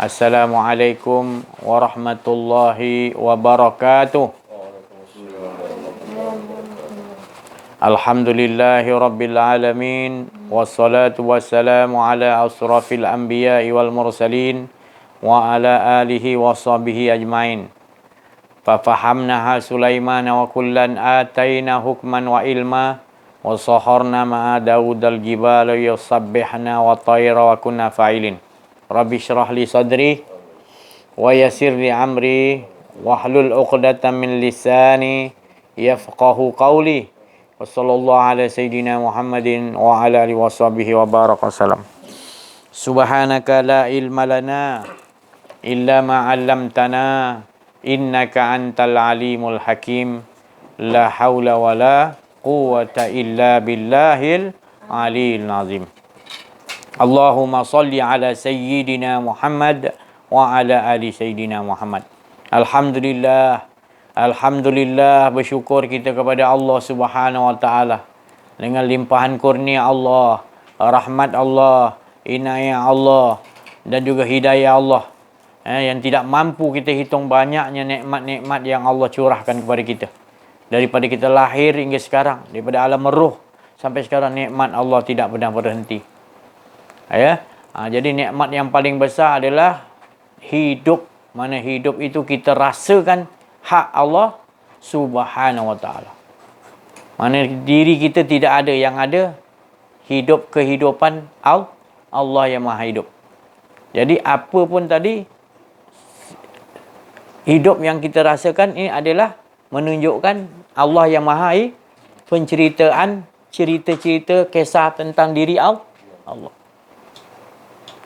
Assalamualaikum warahmatullahi wabarakatuh. Alhamdulillahi rabbil alamin. Wassalatu wassalamu ala asrafil anbiya'i wal mursalin wa ala alihi wa sahbihi ajmain. Fafahamnaha Sulaiman wa kullan atayna hukman wa ilma wa saharna ma'a Dawudal jibala yusabbihna wa tayra wa kunna fa'ilin. Rabbi syrah li sadri wa yassir li amri wahlul 'uqdatam min lisani yafqahu qawli. Wa sallallahu ala sayidina Muhammadin wa ala alihi washabihi wa baraka salam. Subhanaka la ilma lana illa ma 'allamtana innaka antal alimul hakim. La haula wala quwwata illa billahil aliyil azim. Allahumma salli ala Sayyidina Muhammad wa ala ali Sayyidina Muhammad. Alhamdulillah. Alhamdulillah, bersyukur kita kepada Allah Subhanahu wa taala dengan limpahan kurnia Allah, rahmat Allah, inayah Allah dan juga hidayah Allah. Yang tidak mampu kita hitung banyaknya nikmat-nikmat yang Allah curahkan kepada kita. Daripada kita lahir hingga sekarang, daripada alam roh sampai sekarang, nikmat Allah tidak pernah berhenti. Jadi nikmat yang paling besar adalah hidup. Mana hidup itu kita rasakan hak Allah Subhanahu wa taala. Mana diri kita tidak ada, yang ada hidup kehidupan Allah yang Maha Hidup. Jadi apa pun tadi, hidup yang kita rasakan ini adalah menunjukkan Allah yang Maha penceritaan, cerita-cerita, kisah tentang diri Allah.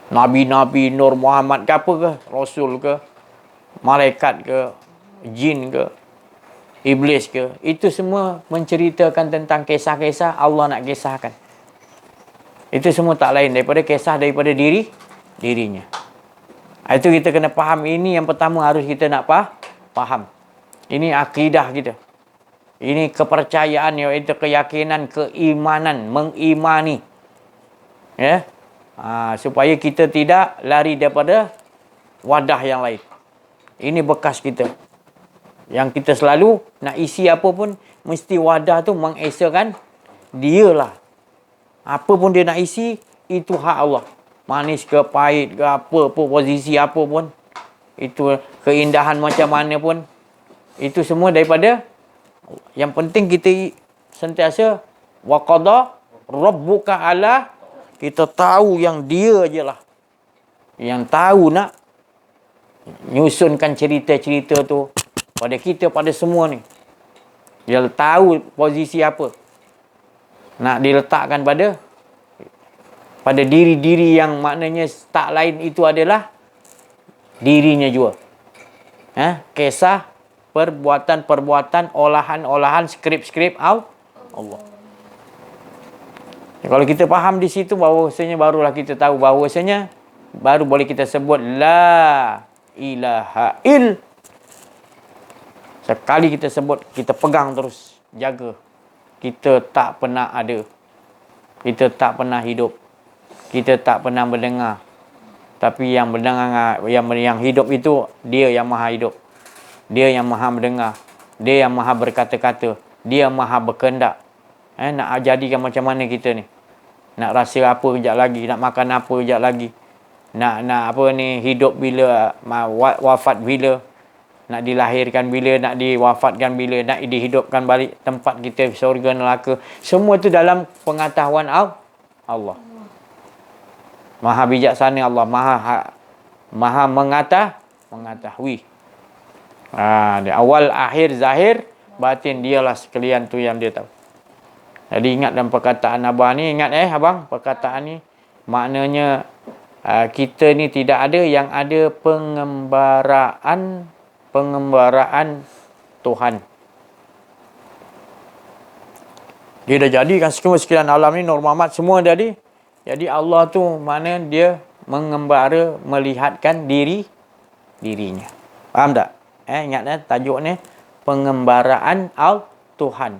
Nabi-Nabi, Nur Muhammad ke apa ke, Rasul ke, malaikat ke, jin ke, iblis ke, itu semua menceritakan tentang kisah-kisah Allah nak kisahkan. Itu semua tak lain daripada kisah daripada dirinya. Itu kita kena faham. Ini yang pertama harus kita nak faham. Ini akidah kita. Ini kepercayaan, iaitu keyakinan, keimanan, mengimani. Supaya kita tidak lari daripada wadah yang lain. Ini bekas kita. Yang kita selalu nak isi apa pun, mesti wadah tu mengesakan dialah. Apa pun dia nak isi, itu hak Allah. Manis ke pahit ke apa pun, posisi apa pun, itu keindahan macam mana pun, itu semua daripada. Yang penting kita sentiasa wa qada rabbuka ala, kita tahu yang dia je lah yang tahu nak nyusunkan cerita-cerita tu pada kita, pada semua ni. Dia tahu posisi apa nak diletakkan pada diri-diri yang maknanya tak lain itu adalah dirinya juga. Kisah, perbuatan-perbuatan, olahan-olahan, skrip-skrip Allah. Kalau kita faham di situ, bahawasanya barulah kita tahu bahawasanya baru boleh kita sebut la ilaha il. Sekali kita sebut, kita pegang terus, jaga. Kita tak pernah ada. Kita tak pernah hidup. Kita tak pernah mendengar. Tapi yang mendengar, yang hidup itu dia yang Maha hidup. Dia yang Maha mendengar. Dia yang Maha berkata-kata. Dia yang Maha berkehendak. Nak jadikan macam mana kita ni? Nak rasa apa kejap lagi, nak makan apa kejap lagi, nak apa ni, hidup bila, wafat bila, nak dilahirkan bila, nak diwafatkan bila, nak dihidupkan balik tempat kita, syurga neraka. Semua tu dalam pengetahuan Allah. Maha bijaksana Allah, Maha mengetahui. Dia awal, akhir, zahir, batin, dialah sekalian tu yang dia tahu. Jadi ingat dalam perkataan Abang ni, ingat Abang, perkataan ni maknanya kita ni tidak ada, yang ada pengembaraan Tuhan. Dia dah jadikan semua sekalian alam ni, Nur Muhammad semua jadi. Jadi Allah tu mana dia mengembara, melihatkan dirinya. Faham tak? Ingat tajuk ni pengembaraan Tuhan.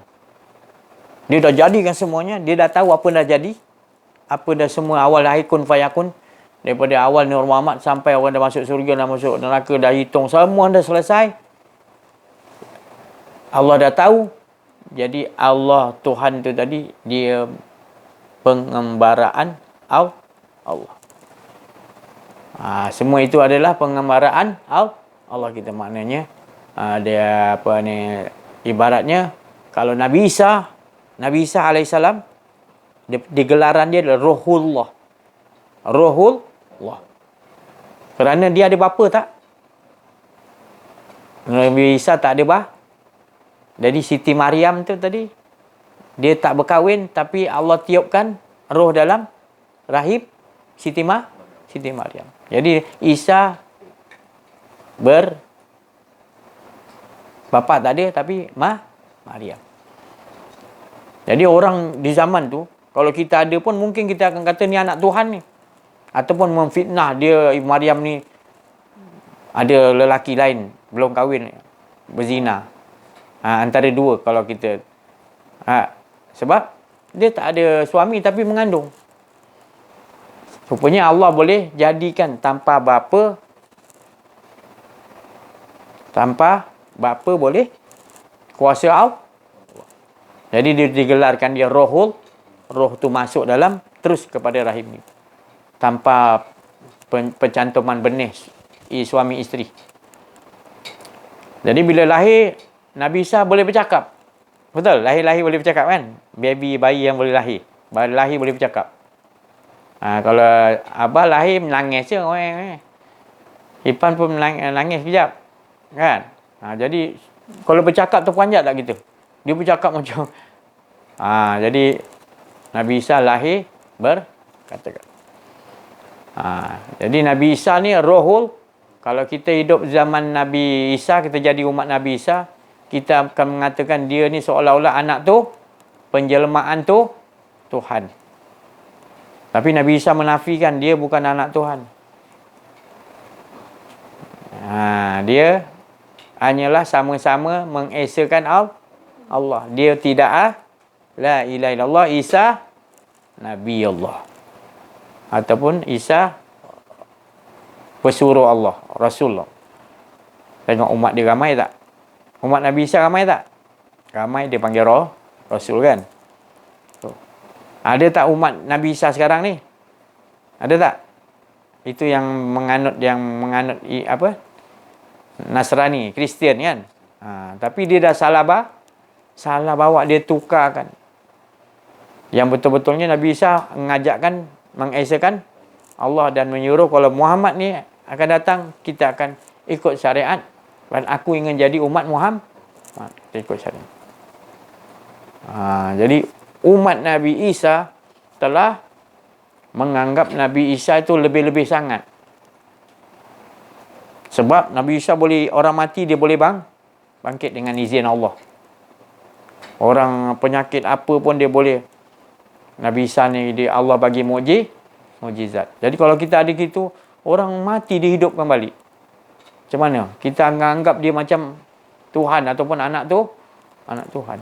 Dia dah jadikan semuanya. Dia dah tahu apa dah jadi. Apa dah semua awal akhir kun fayakun. Daripada awal Nur Muhammad sampai orang dah masuk surga, dah masuk neraka, dah hitung. Semua dah selesai. Allah dah tahu. Jadi Allah, Tuhan tu tadi, dia pengembaraan Allah. Semua itu adalah pengembaraan Allah kita. Maknanya, dia apa ni, ibaratnya, kalau Nabi Isa alaihissalam, digelaran dia adalah Ruhullah. Ruhullah. Kerana dia ada bapa tak? Nabi Isa tak ada bah. Jadi Siti Maryam tu tadi, dia tak berkahwin, tapi Allah tiupkan roh dalam rahim Siti Maryam. Jadi Isa bapa tak ada, tapi Maryam. Jadi orang di zaman tu, kalau kita ada pun mungkin kita akan kata ni anak Tuhan ni. Ataupun memfitnah dia, Maryam ni ada lelaki lain, belum kahwin, berzina. Antara dua kalau kita. Sebab dia tak ada suami tapi mengandung. Rupanya Allah boleh jadikan tanpa bapa boleh kuasa Allah. Jadi dia digelarkan dia roh tu masuk dalam terus kepada rahim ni. Tanpa pencantuman benih suami isteri. Jadi bila lahir, Nabi Isa boleh bercakap. Betul? Lahir boleh bercakap kan? Bayi yang boleh lahir. Lahir boleh bercakap. Kalau abah lahir menangis je. Ipan pun menangis sekejap. Kan? Jadi kalau bercakap terpanjat tak gitu? Dia bercakap macam jadi Nabi Isa lahir berkata-kata. Jadi Nabi Isa ni rohul. Kalau kita hidup zaman Nabi Isa, kita jadi umat Nabi Isa, kita akan mengatakan dia ni seolah-olah anak tu, penjelmaan tu Tuhan. Tapi Nabi Isa menafikan dia bukan anak Tuhan. Dia hanyalah sama-sama mengesakan Allah. Dia tidak la ilaha illallah, Isa Nabi Allah. Ataupun Isa pesuruh Allah, Rasulullah. Tengok umat dia ramai tak? Umat Nabi Isa ramai tak? Ramai, dia panggil Rasul kan? Ada tak umat Nabi Isa sekarang ni? Ada tak? Itu yang menganut apa? Nasrani, Kristian kan? Tapi dia dah salah bawa, dia tukarkan. Yang betul-betulnya Nabi Isa mengesakan Allah dan menyuruh kalau Muhammad ni akan datang, kita akan ikut syariat. Dan aku ingin jadi umat Muhammad, kita ikut syariat. Jadi umat Nabi Isa telah menganggap Nabi Isa itu lebih-lebih sangat. Sebab Nabi Isa boleh, orang mati dia boleh bangkit dengan izin Allah. Orang penyakit apa pun dia boleh. Nabi Isa ni Allah bagi mukjizat. Jadi kalau kita ada gitu, orang mati dihidupkan balik. Macam mana? Kita anggap dia macam Tuhan ataupun anak Tuhan.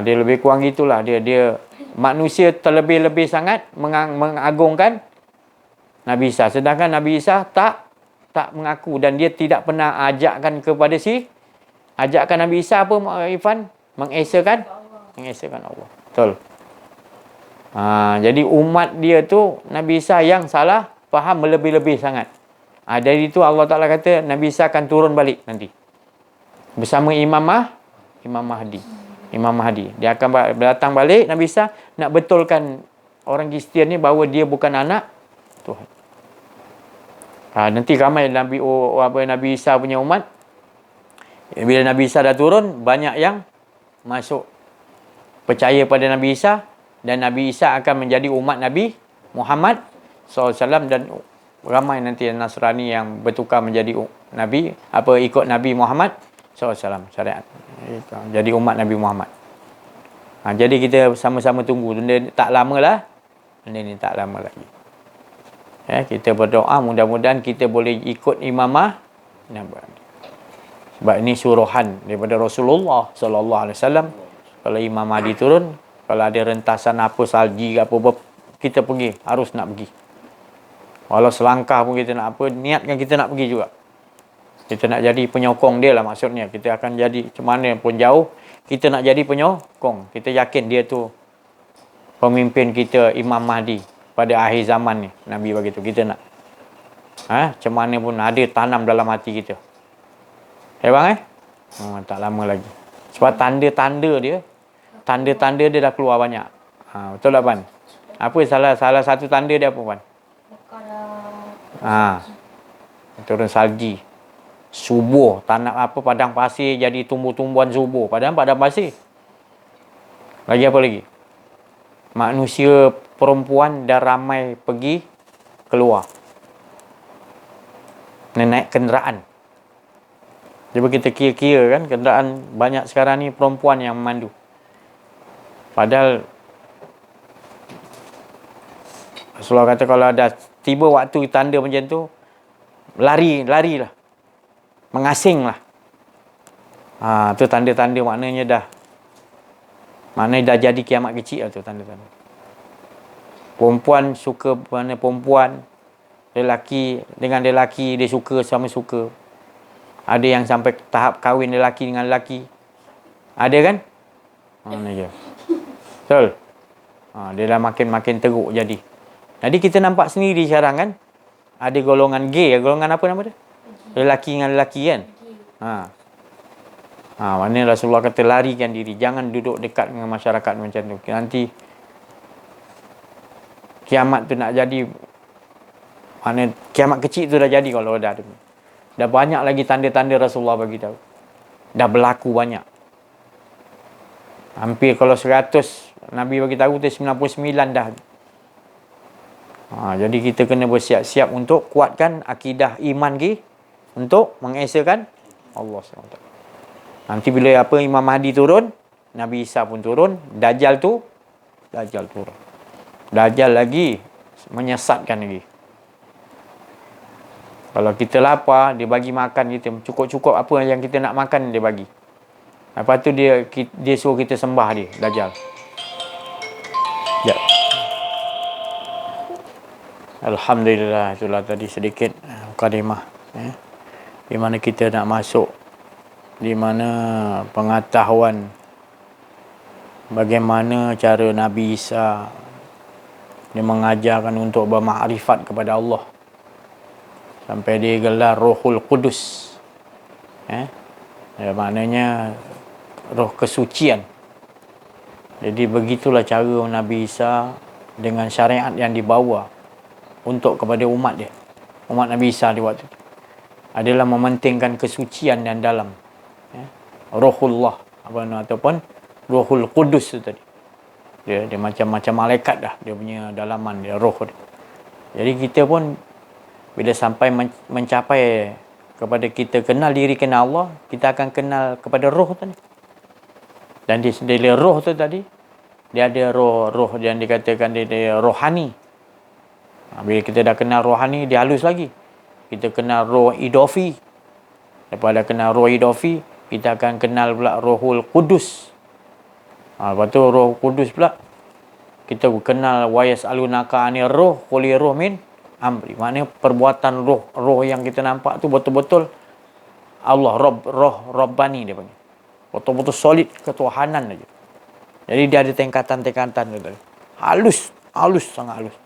Dia lebih kurang gitulah. Dia manusia terlebih-lebih sangat mengagungkan Nabi Isa. Sedangkan Nabi Isa tak mengaku dan dia tidak pernah ajakkan Nabi Isa apa, Irfan? Mengesakan Allah. Betul. Jadi umat dia tu Nabi Isa yang salah faham berlebih-lebih sangat. Dari itu Allah Ta'ala kata Nabi Isa akan turun balik nanti bersama Imam Mahdi. Dia akan datang balik, Nabi Isa nak betulkan orang Kristian ni bahawa dia bukan anak Tuhan. Nanti ramai Nabi Isa punya umat. Bila Nabi Isa dah turun, banyak yang masuk percaya pada Nabi Isa, dan Nabi Isa akan menjadi umat Nabi Muhammad SAW, dan ramai nanti Nasrani yang bertukar menjadi Nabi, ikut Nabi Muhammad SAW, syariat. Jadi umat Nabi Muhammad. Jadi kita sama-sama tunggu. Benda ni tak lama lagi. Kita berdoa mudah-mudahan kita boleh ikut imamah Nabi. Sebab ini suruhan daripada Rasulullah sallallahu alaihi wasallam. Kalau Imam Mahdi turun, kalau ada rentasan apa, salji apa, kita pergi, harus nak pergi. Walau selangkah pun kita nak apa, niatkan kita nak pergi juga. Kita nak jadi penyokong dia lah maksudnya. Kita akan jadi macam mana pun jauh, kita nak jadi penyokong. Kita yakin dia tu pemimpin kita, Imam Mahdi pada akhir zaman ni. Nabi bagi tu kita nak. Macam mana pun ada tanam dalam hati kita. Bang tak lama lagi. Sebab tanda-tanda dia dah keluar banyak. Betul tak, Pan? Apa salah satu tanda dia apa, Pan? Turun salji. Subur, tanah apa, padang pasir jadi tumbuh-tumbuhan subur. Padahal padang pasir. Lagi apa lagi? Manusia perempuan dah ramai pergi keluar. Naik kenderaan. Cuba kita kira-kira kan, kenderaan banyak sekarang ni perempuan yang memandu. Padahal Rasulullah kata kalau ada tiba waktu tanda macam tu, larilah. Mengasinglah. Tu tanda-tanda maknanya dah jadi kiamat kecil lah tu tanda-tanda. Perempuan suka mana perempuan, lelaki dengan lelaki dia suka sama suka. Ada yang sampai tahap kahwin lelaki dengan lelaki. Ada kan? Mana je. Betul? Dia dah makin teruk jadi. Jadi kita nampak sendiri sekarang kan? Ada golongan gay, golongan apa nama dia? Lelaki dengan lelaki kan? Maknanya Rasulullah kata larikan diri. Jangan duduk dekat dengan masyarakat macam tu. Nanti kiamat tu nak jadi. Maknanya kiamat kecil tu dah jadi kalau dah ada. Dah banyak lagi tanda-tanda Rasulullah bagi tahu. Dah berlaku banyak. Hampir kalau 100 Nabi bagi tahu tu 99 dah. Jadi kita kena bersiap-siap untuk kuatkan akidah iman kita untuk mengesakan Allah SWT. Nanti bila Imam Mahdi turun, Nabi Isa pun turun, Dajjal turun. Dajjal lagi menyesatkan lagi. Kalau kita lapar, dia bagi makan kita cukup-cukup apa yang kita nak makan dia bagi. Lepas tu dia suruh kita sembah dia, Dajjal. Ya. Alhamdulillah, itulah tadi sedikit mukadimah di mana kita nak masuk, di mana pengetahuan bagaimana cara Nabi Isa dia mengajarkan untuk bermakrifat kepada Allah sampai dia gelar Rohul Qudus. Maknanya roh kesucian. Jadi begitulah cara Nabi Isa dengan syariat yang dibawa untuk kepada umat dia. Umat Nabi Isa di waktu itu adalah mementingkan kesucian yang dalam. Rohullah ataupun Rohul Qudus tu tadi. Dia macam malaikat dah. Dia punya dalaman, dia roh dia. Jadi kita pun bila sampai mencapai kepada kita kenal diri, kenal Allah, kita akan kenal kepada roh tadi. Dan di sendiri roh tu tadi, dia ada roh yang dikatakan dia rohani. Bila kita dah kenal rohani, dia halus lagi. Kita kenal roh idafi. Lepas dah kenal roh idafi, kita akan kenal pula Rohul Qudus. Lepas tu Roh Qudus pula, kita kenal wa yas'alunaka 'anir roh qul roh min amri. Maknanya perbuatan roh yang kita nampak tu betul-betul Allah, roh Rabbani dia panggil. Betul-betul solid ketuhanan aja. Jadi dia ada tingkatan-tingkatan tu. Halus, sangat halus.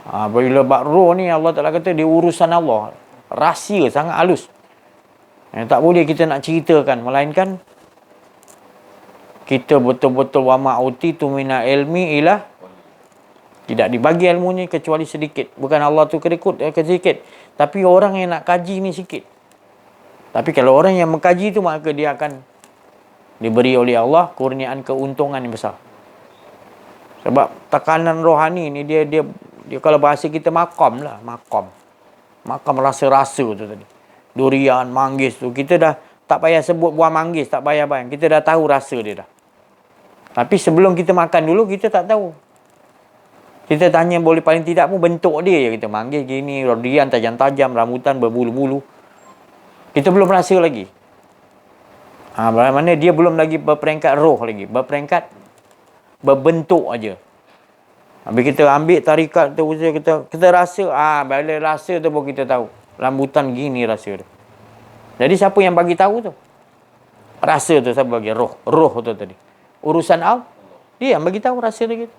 Bila bab roh ni Allah Ta'ala kata dia urusan Allah. Rahsia sangat halus. Tak boleh kita nak ceritakan, melainkan kita betul-betul wa ma'utitu mina ilmi ilah, tidak dibagi ilmunya kecuali sedikit. Bukan Allah tu kedekut sedikit, tapi orang yang nak kaji ni sikit. Tapi kalau orang yang mengkaji tu, maka dia akan diberi oleh Allah kurniaan keuntungan yang besar. Sebab tekanan rohani ni dia kalau bahasa kita makam rasa-rasa tu tadi. Durian, manggis tu kita dah tak payah sebut buah manggis, tak payah bayang. Kita dah tahu rasa dia dah. Tapi sebelum kita makan dulu, kita tak tahu. Kita tanya boleh paling tidak pun bentuk dia je. Kita manggis gini, durian tajam-tajam, rambutan berbulu-bulu. Kita belum rasa lagi. Mana dia belum lagi berperingkat roh lagi. Berperingkat berbentuk aja. Habis kita ambil tarikat tu, kita rasa, bila rasa tu pun kita tahu. Rambutan gini rasa tu. Jadi siapa yang bagi tahu tu? Rasa tu siapa bagi? Roh tu tadi. Urusan Allah, dia yang bagi tahu rasa tu gitu.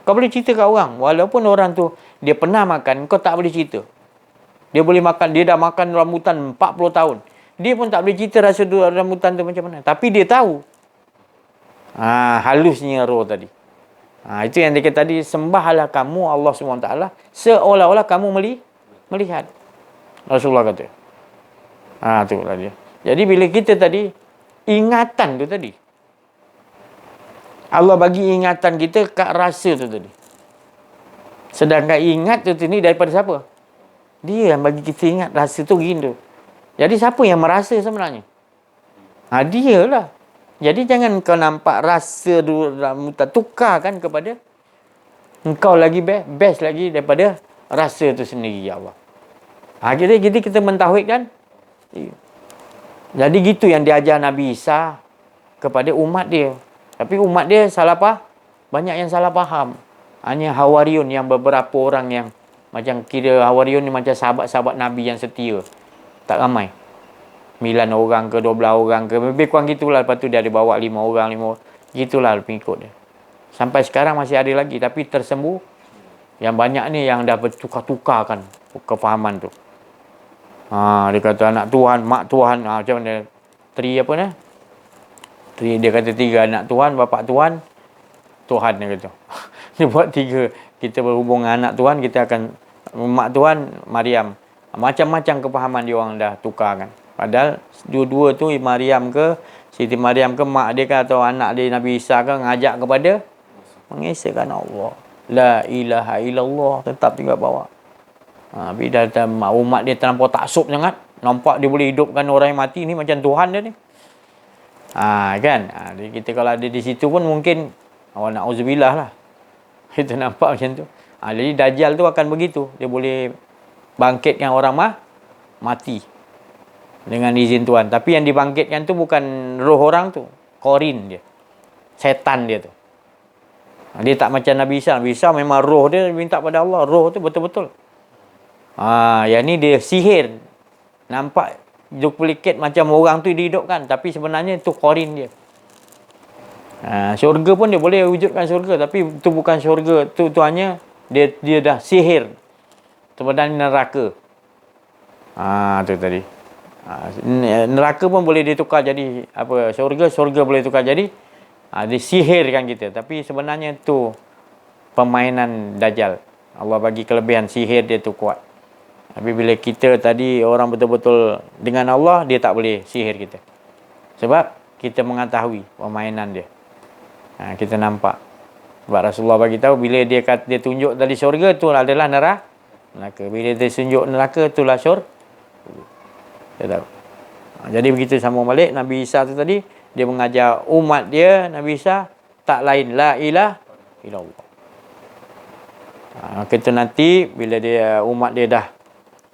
Kau boleh cerita kat orang, walaupun orang tu dia pernah makan, kau tak boleh cerita. Dia boleh makan, dia dah makan rambutan 40 tahun. Dia pun tak boleh cerita rasa tu rambutan tu macam mana. Tapi dia tahu. Halusnya roh tadi. Itu yang dia kata tadi, sembahlah kamu Allah SWT seolah-olah kamu melihat. Rasulullah kata. Tu lah dia. Jadi bila kita tadi, ingatan tu tadi. Allah bagi ingatan kita kat rasa tu tadi. Sedangkan ingat tu ni daripada siapa? Dia yang bagi kita ingat rasa tu gitu. Jadi siapa yang merasa sebenarnya? Dia lah. Jadi jangan kau nampak rasa rambutan, tukarkan kepada engkau lagi best lagi daripada rasa tu sendiri, ya Allah. Kita mentauhidkan. Jadi gitu yang diajar Nabi Isa kepada umat dia. Tapi umat dia salah faham. Banyak yang salah faham. Hanya Hawariyun yang beberapa orang yang macam kira Hawariyun ni macam sahabat-sahabat Nabi yang setia. Tak ramai. 9 orang ke 12 orang ke. Lebih kurang gitulah. Lepas tu dia ada bawa 5 orang. Gitulah pengikut dia. Sampai sekarang masih ada lagi. Tapi tersembuh. Yang banyak ni yang dah bertukar-tukarkan kefahaman tu. Dia kata anak Tuhan, mak Tuhan. Macam mana? Dia kata 3 anak Tuhan, bapa Tuhan, Tuhan dia kata. Dia buat 3. Kita berhubung dengan anak Tuhan, kita akan mak Tuhan, Maryam. Macam-macam kefahaman dia orang dah tukarkan. Padahal dua-dua tu Maryam ke, Siti Maryam ke, mak dia ke atau anak dia Nabi Isa ke, ngajak kepada mengesahkan Allah. La ilaha illallah, tetap tinggal bawah. Tapi dah umat dia terlampau taksub sangat. Nampak dia boleh hidupkan orang yang mati ni macam Tuhan dia ni. Kan? Kita kalau ada di situ pun mungkin na'udzubillah lah. Kita nampak macam tu. Jadi Dajjal tu akan begitu. Dia boleh bangkitkan orang mati dengan izin Tuhan. Tapi yang dibangkitkan tu bukan roh orang tu. Korin dia. Setan dia tu. Dia tak macam Nabi Isa. Nabi Isa memang roh dia minta pada Allah. Roh tu betul-betul. Yang ni dia sihir. Nampak duplikat macam orang tu dihidupkan. Tapi sebenarnya tu korin dia. Syurga pun dia boleh wujudkan syurga. Tapi tu bukan syurga. Tu hanya dia dah sihir. Sebenarnya neraka. Tu tadi. Neraka pun boleh ditukar jadi apa? Syurga boleh tukar jadi disihirkan kita. Tapi sebenarnya tu permainan Dajjal. Allah bagi kelebihan sihir dia tu kuat. Tapi bila kita tadi orang betul-betul dengan Allah, dia tak boleh sihir kita. Sebab kita mengetahui permainan dia. Kita nampak. Sebab Rasulullah bagi tahu bila dia tunjuk tadi syurga tu adalah neraka. Bila dia tunjuk neraka itulah syurga. Dia tahu. Jadi begitu sambung balik Nabi Isa tu tadi, dia mengajar umat dia, Nabi Isa tak lain la ilaha illallah. Kita nanti bila dia umat dia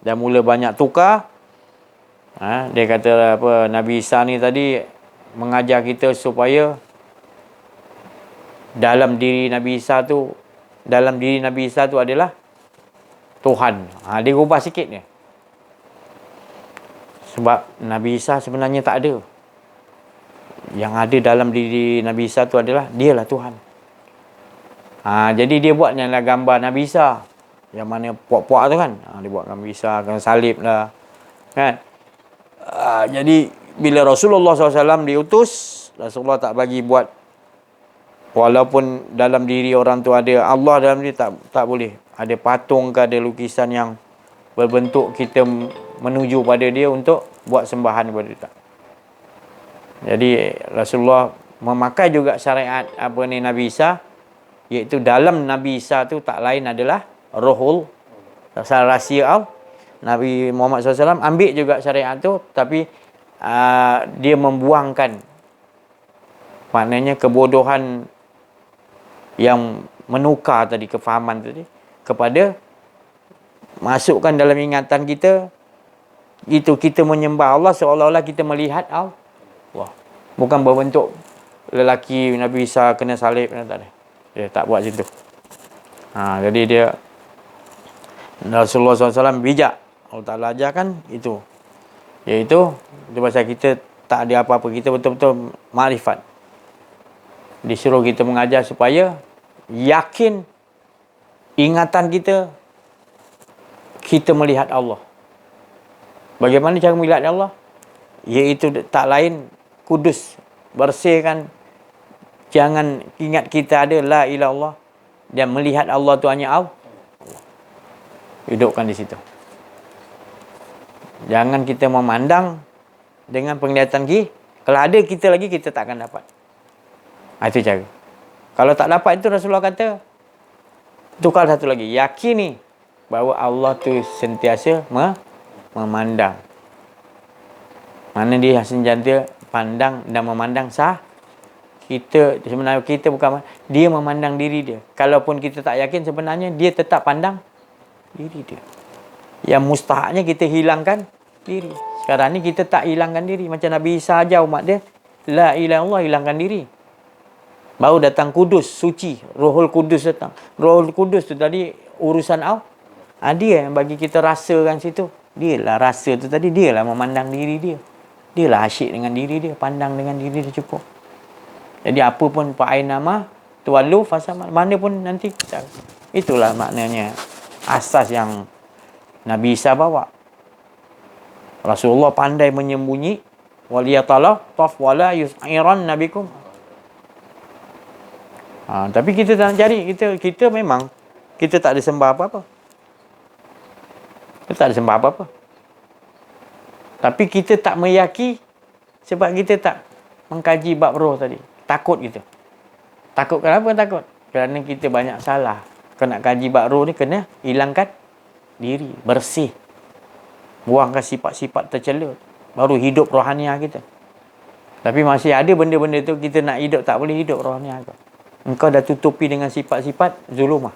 dah mula banyak tukar, dia kata apa, Nabi Isa ni tadi mengajar kita supaya dalam diri Nabi Isa tu adalah Tuhan. Dia ubah sikit ni. Sebab Nabi Isa sebenarnya tak ada. Yang ada dalam diri Nabi Isa tu adalah dialah Tuhan. Jadi dia buat yang gambar Nabi Isa. Yang mana puak-puak tu kan. Dia buat Nabi Isa, kena salib lah. Kan? Jadi bila Rasulullah SAW diutus, Rasulullah tak bagi buat. Walaupun dalam diri orang tu ada Allah dalam diri, tak boleh. Ada patung ke, ada lukisan yang berbentuk kita menuju pada dia untuk buat sembahan kepada dia. Jadi Rasulullah memakai juga syariat Nabi Isa, iaitu dalam Nabi Isa tu tak lain adalah Rohul, rahsia Allah. Nabi Muhammad SAW ambil juga syariat tu, tapi dia membuangkan, maknanya kebodohan yang menukar tadi, kefahaman tadi, kepada masukkan dalam ingatan kita, itu kita menyembah Allah seolah-olah kita melihat Allah. Bukan berbentuk lelaki Nabi Isa kena salib, tak ada. Dia tak buat situ. Jadi dia Rasulullah SAW bijak. Allah Ta'ala ajarkan itu. Iaitu pasal kita tak ada apa-apa. Kita betul-betul makrifat. Disuruh kita mengajar supaya yakin ingatan kita melihat Allah. Bagaimana cara melihat Allah? Iaitu tak lain kudus, bersihkan. Jangan ingat kita ada la ilaha illallah dan melihat Allah tu hanya Allah. Hidupkan di situ. Jangan kita memandang dengan penglihatan kita. Kalau ada kita lagi, kita tak akan dapat. Itu cara. Kalau tak dapat itu, Rasulullah kata, tukar satu lagi. Yakini bahawa Allah tu sentiasa memandang. Mana dia senjata pandang dan memandang sah. Sebenarnya kita bukan, dia memandang diri dia. Kalaupun kita tak yakin, sebenarnya dia tetap pandang diri dia. Yang mustahaknya kita hilangkan diri. Sekarang ni kita tak hilangkan diri. Macam Nabi Isa ajar umat dia, la ilaha illallah, hilangkan diri. Baru datang Kudus, suci. Rohul Kudus datang. Rohul Kudus tu tadi urusan Allah. Dia yang bagi kita rasakan situ. Dia lah rasa tu tadi. Dia lah memandang diri dia. Dia lah asyik dengan diri dia. Pandang dengan diri dia cukup. Jadi apa pun Pak Ainama, Tuwalu, Fasamal, mana pun nanti kita. Itulah maknanya asas yang Nabi Isa bawa. Rasulullah pandai menyembunyi. Waliyatalah taf wala yus'iran nabikum. Tapi kita tak nak cari. Kita memang kita tak ada sembah apa-apa. Kita tak ada sembah apa-apa. Tapi kita tak meyaki sebab kita tak mengkaji bab roh tadi. Takut kita. Takut kenapa takut? Kerana kita banyak salah. Kena kaji bab roh ni kena hilangkan diri. Bersih. Buangkan sifat-sifat tercela. Baru hidup rohaniah kita. Tapi masih ada benda-benda tu kita nak hidup, tak boleh hidup rohaniah kau. Engkau dah tutupi dengan sifat-sifat zulumah.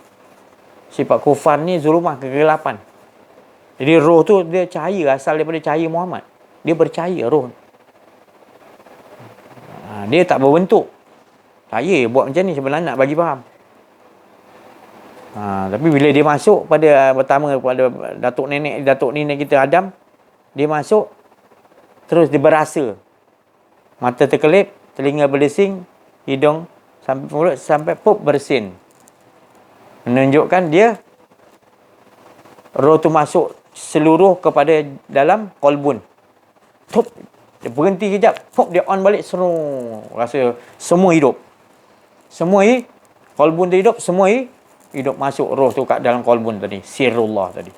Sifat kufar ni zulumah, kegelapan. Jadi roh tu dia cahaya, asal daripada cahaya Muhammad. Dia bercahaya roh. Dia tak berbentuk. Saya buat macam ni sebenarnya nak bagi faham. Tapi bila dia masuk pertama pada datuk nenek kita Adam, dia masuk terus dia berasa. Mata terkelip, telinga berdesing, hidung sampai mulut sampai pup bersin. Menunjukkan dia roh tu masuk seluruh kepada dalam kolbun. Tup, dia berhenti kejap, pop dia on balik, seru. Rasa semua hidup. Semua kolbun tu hidup, semua hidup masuk roh tu kat dalam kolbun tadi. Sirullah tadi.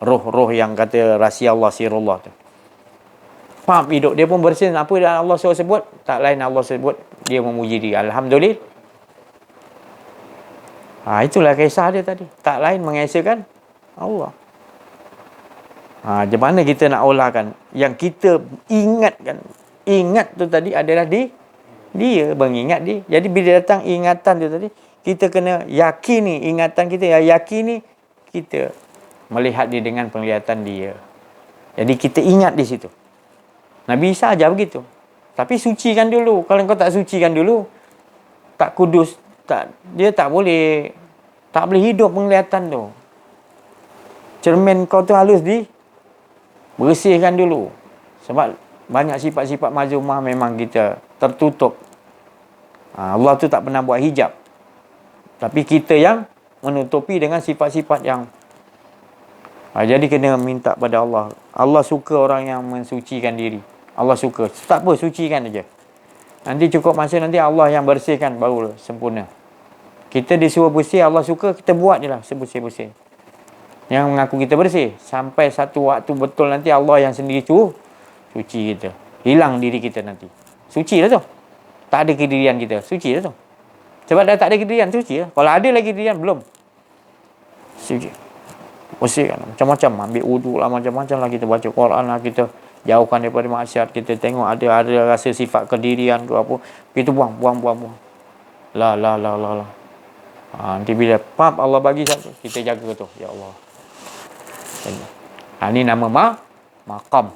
Roh-roh yang kata rahsia Allah, sirullah tu. Pap hidup dia pun bersin. Apa yang Allah suruh sebut? Tak lain Allah sebut, dia memuji dia. Alhamdulillah. Itulah kisah dia tadi. Tak lain mengesahkan Allah. Macam mana kita nak olahkan? Yang kita ingatkan. Ingat tu tadi adalah dia mengingat dia. Jadi bila datang ingatan tu tadi, kita kena yakini ingatan kita. Yakini kita melihat dia dengan penglihatan dia. Jadi kita ingat di situ. Nabi Isa ajar begitu. Tapi sucikan dulu. Kalau kau tak sucikan dulu, tak kudus, dia tak boleh hidup penglihatan tu. Cermin kau tu halus bersihkan dulu. Sebab banyak sifat-sifat mazumah memang kita tertutup. Allah tu tak pernah buat hijab. Tapi kita yang menutupi dengan sifat-sifat yang jadi kena minta pada Allah. Allah suka orang yang mensucikan diri. Allah suka. Tak apa, sucikan aja. Nanti cukup masa nanti Allah yang bersihkan baru sempurna. Kita disuruh bersih, Allah suka, kita buat je lah sebersih-bersih. Yang mengaku kita bersih. Sampai satu waktu betul nanti Allah yang sendiri suci kita. Hilang diri kita nanti. Suci lah tu. Tak ada kedirian kita. Suci lah tu. Sebab dah tak ada kedirian, suci lah. Kalau ada lagi kedirian, belum. Suci. Bersihkan. Macam-macam. Ambil wuduk lah, macam-macam lah. Kita baca Quran lah. Kita jauhkan daripada maksiat. Kita tengok ada rasa sifat kedirian ke apa. Kita buang. La. Nanti bila Allah bagi satu, kita jaga tu. Ya Allah. Ini nama maqam.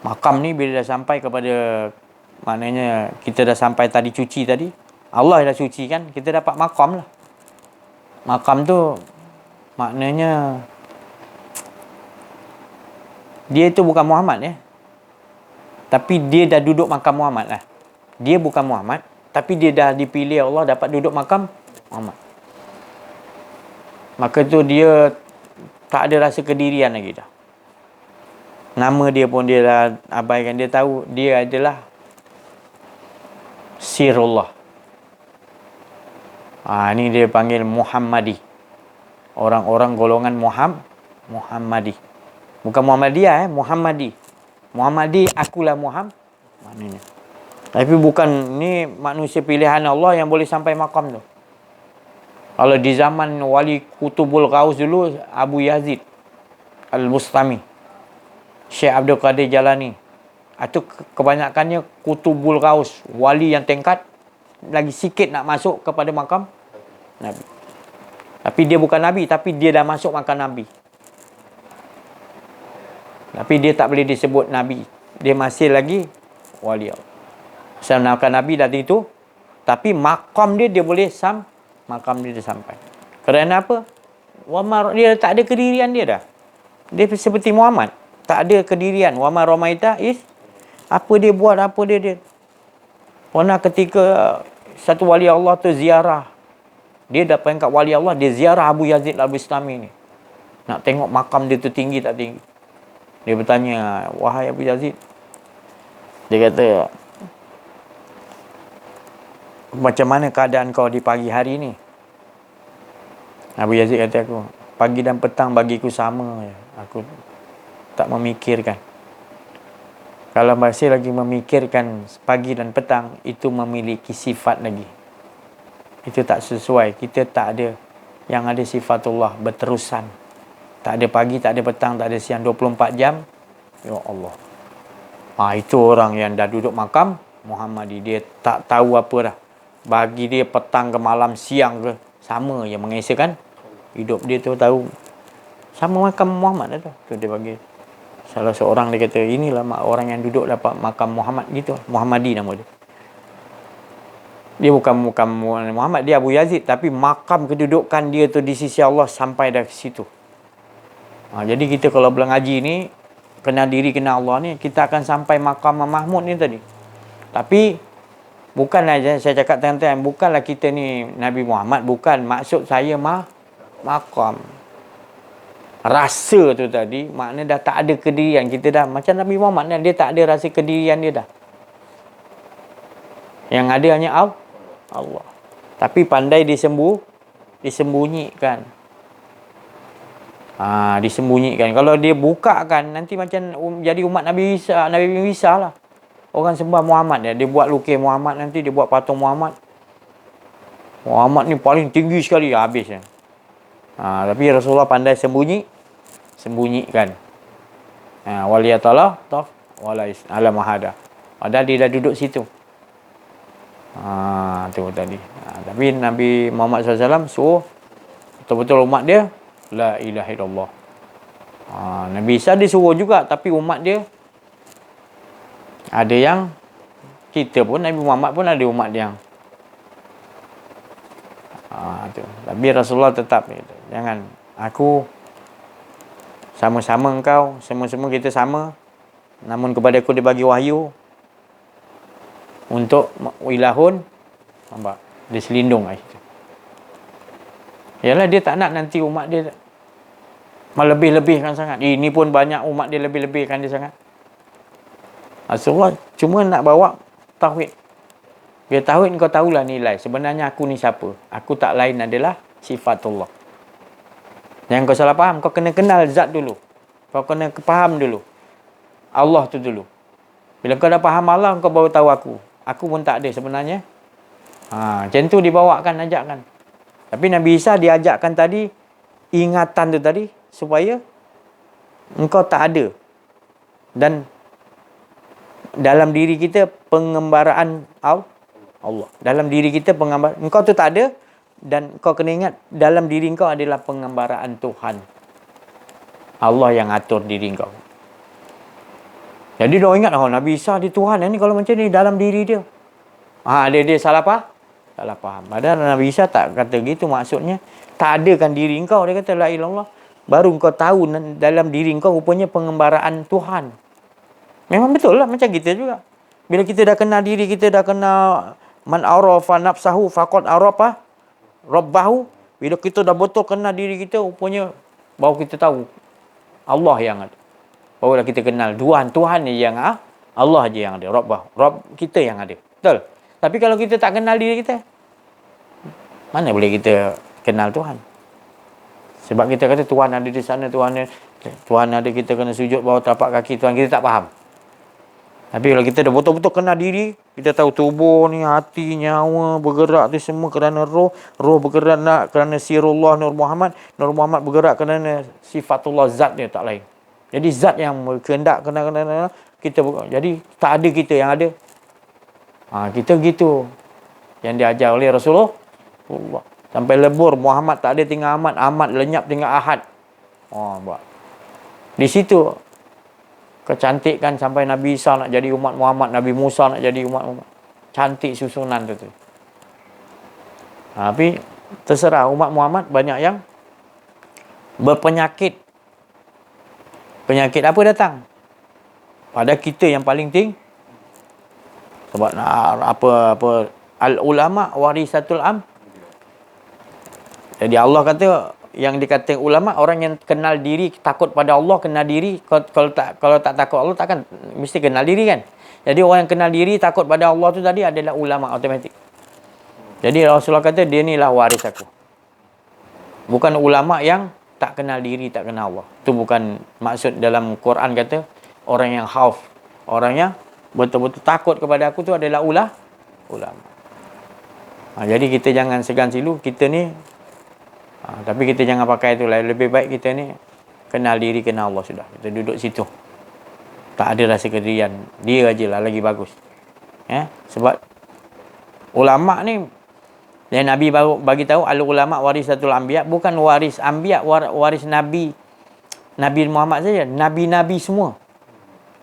Maqam ni bila dah sampai kepada, maknanya kita dah sampai tadi cuci tadi, Allah dah suci kan, kita dapat maqam lah. Makam tu maknanya dia itu bukan Muhammad ya. Tapi dia dah duduk makam Muhammad lah. Dia bukan Muhammad, tapi dia dah dipilih Allah dapat duduk makam Muhammad. Maka tu dia tak ada rasa kedirian lagi dah. Nama dia pun dia dah abaikan. Dia tahu dia adalah Sirullah. Ni dia panggil Muhammadi. Orang-orang golongan Muhammadi. Bukan Muhammadiyah Muhammadi. Muhammadi, akulah Muhammad. Maknanya. Tapi bukan ni manusia pilihan Allah yang boleh sampai makam tu. Kalau di zaman wali Kutubul Ghaus dulu, Abu Yazid Al-Bustami, Syekh Abdul Qadir Jalani. Itu kebanyakannya Kutubul Ghaus, wali yang tingkat, lagi sikit nak masuk kepada makam Nabi. Tapi dia bukan Nabi, tapi dia dah masuk makam Nabi. Tapi dia tak boleh disebut Nabi. Dia masih lagi wali Allah. Makam Nabi dah itu. Tapi makam dia boleh makam dia sampai. Kerana apa? Dia tak ada kedirian dia dah. Dia seperti Muhammad. Tak ada kedirian. Wa ma ramaita apa dia buat, apa dia. Pernah ketika satu wali Allah tu ziarah. Dia dah pangkat wali Allah, dia ziarah Abu Yazid Al-Bustami ni. Nak tengok makam dia tu tinggi tak tinggi. Dia bertanya, wahai Abu Yazid. Dia kata, macam mana keadaan kau di pagi hari ni? Abu Yazid kata aku, pagi dan petang bagiku sama. Aku tak memikirkan. Kalau masih lagi memikirkan pagi dan petang, itu memiliki sifat lagi. Itu tak sesuai. Kita tak ada. Yang ada sifatullah berterusan. Tak ada pagi, tak ada petang, tak ada siang, 24 jam. Ya Allah. Itu orang yang dah duduk makam Muhammadi. Dia tak tahu apa dah. Bagi dia petang ke malam, siang ke, sama yang mengesahkan hidup dia tu tahu. Sama makam Muhammad tu. Tu dia bagi. Salah seorang dia kata, inilah orang yang duduk dapat makam Muhammad gitu. Muhammadi nama dia. Dia bukan Muhammad, dia Abu Yazid. Tapi makam kedudukan dia tu di sisi Allah sampai dah ke situ. Jadi kita kalau bilang haji ni, kenal diri, kenal Allah ni, kita akan sampai makam Mahmud ni tadi. Tapi, bukanlah saya cakap tentang bukanlah kita ni Nabi Muhammad. Bukan, maksud saya makam. Rasa tu tadi, maknanya dah tak ada kedirian. Kita dah, macam Nabi Muhammad dia tak ada rasa kedirian dia dah. Yang ada hanya Allah. Tapi pandai disembunyikan. Disembunyikan. Kalau dia buka kan, nanti macam jadi umat Nabi Isa lah. Orang sembah Muhammad dia buat lukis Muhammad, nanti dia buat patung Muhammad. Muhammad ni paling tinggi sekali, habis kan. Tapi Rasulullah pandai sembunyikan. Waliyatullah wala alam mahada. Padahal dia dah duduk situ. Tu tadi. Tapi Nabi Muhammad SAW suruh betul-betul umat dia la ilaha illallah. Nabi Isa dia suruh juga, tapi umat dia ada yang kita pun, Nabi Muhammad pun ada umat yang tu. Tapi Rasulullah tetap gitu. Jangan aku sama-sama engkau, semua-semua kita sama. Namun kepada aku dibagi wahyu untuk ilahun, nampak? Dia selindung lah itu. Yalah, dia tak nak nanti umat dia melebih-lebihkan sangat. Ini pun banyak umat dia lebih-lebihkan dia sangat. Rasulullah cuma nak bawa tauhid. Biar tauhid kau tahulah nilai. Sebenarnya aku ni siapa? Aku tak lain adalah sifatullah. Jangan kau salah faham. Kau kena kenal zat dulu. Kau kena faham dulu Allah tu dulu. Bila kau dah faham Allah, kau baru tahu aku. Aku pun tak ada sebenarnya. Macam tu dibawakan, ajakkan. Tapi Nabi Isa diajakkan tadi, ingatan tu tadi, supaya engkau tak ada. Dan dalam diri kita pengembaraan Allah. Dalam diri kita pengembaraan. Engkau tu tak ada. Dan kau kena ingat, dalam diri engkau adalah pengembaraan Tuhan. Allah yang atur diri engkau. Jadi dia ingat, Nabi Isa dia Tuhan. Ini kalau macam ni dalam diri dia. Dia salah apa? Salah faham. Padahal Nabi Isa tak kata gitu, maksudnya tak adakan diri engkau. Dia kata la ilaha illallah. Baru engkau tahu dalam diri engkau rupanya pengembaraan Tuhan. Memang betul lah macam kita juga. Bila kita dah kenal diri, kita dah kenal man arafa nafsahu faqad arafa rabbahu. Bila kita dah betul kenal diri kita, rupanya baru kita tahu Allah yang ada. Barulah kita kenal Tuhan ni yang Allah je yang ada. Rabb kita yang ada. Betul? Tapi kalau kita tak kenal diri kita, mana boleh kita kenal Tuhan? Sebab kita kata Tuhan ada di sana, Tuhan ada, kita kena sujud bawah tapak kaki Tuhan, kita tak faham. Tapi kalau kita dah betul-betul kenal diri, kita tahu tubuh ni, hati, nyawa bergerak tu semua kerana roh bergerak nak kerana sirullah Nur Muhammad bergerak kerana sifatullah, zat dia tak lain. Jadi zat yang berkehendak kena kita bergerak. Jadi tak ada kita yang ada. Kita gitu yang diajar oleh Rasulullah. Sampai lebur Muhammad tak ada tinggal Ahmad lenyap tinggal Ahad. Di situ kecantikan sampai Nabi Isa nak jadi umat Muhammad, Nabi Musa nak jadi umat Muhammad. Cantik susunan tu. Tapi terserah umat Muhammad banyak yang berpenyakit. Penyakit apa datang? Pada kita yang paling tinggi. Sebab apa al ulama warisatul am. Jadi Allah kata, yang dikatakan ulama, orang yang kenal diri, takut pada Allah, kenal diri. Kalau tak takut Allah, takkan mesti kenal diri kan. Jadi orang yang kenal diri, takut pada Allah tu tadi adalah ulama automatik. Jadi Rasulullah kata, dia ni lah waris aku. Bukan ulama yang tak kenal diri, tak kenal Allah. Itu bukan maksud dalam Quran kata, orang yang khauf, orang yang betul-betul takut kepada aku tu adalah ulama. Jadi kita jangan segan silu, kita ni tapi kita jangan pakai tu lah. Lebih baik kita ni kenal diri, kenal Allah sudah. Kita duduk situ. Tak ada rasa kedirian. Dia aje lah lagi bagus. Sebab ulama ni yang Nabi baru bagi tahu, al ulama warisatul anbiya, bukan waris anbiya, waris Nabi. Nabi Muhammad saja, nabi-nabi semua.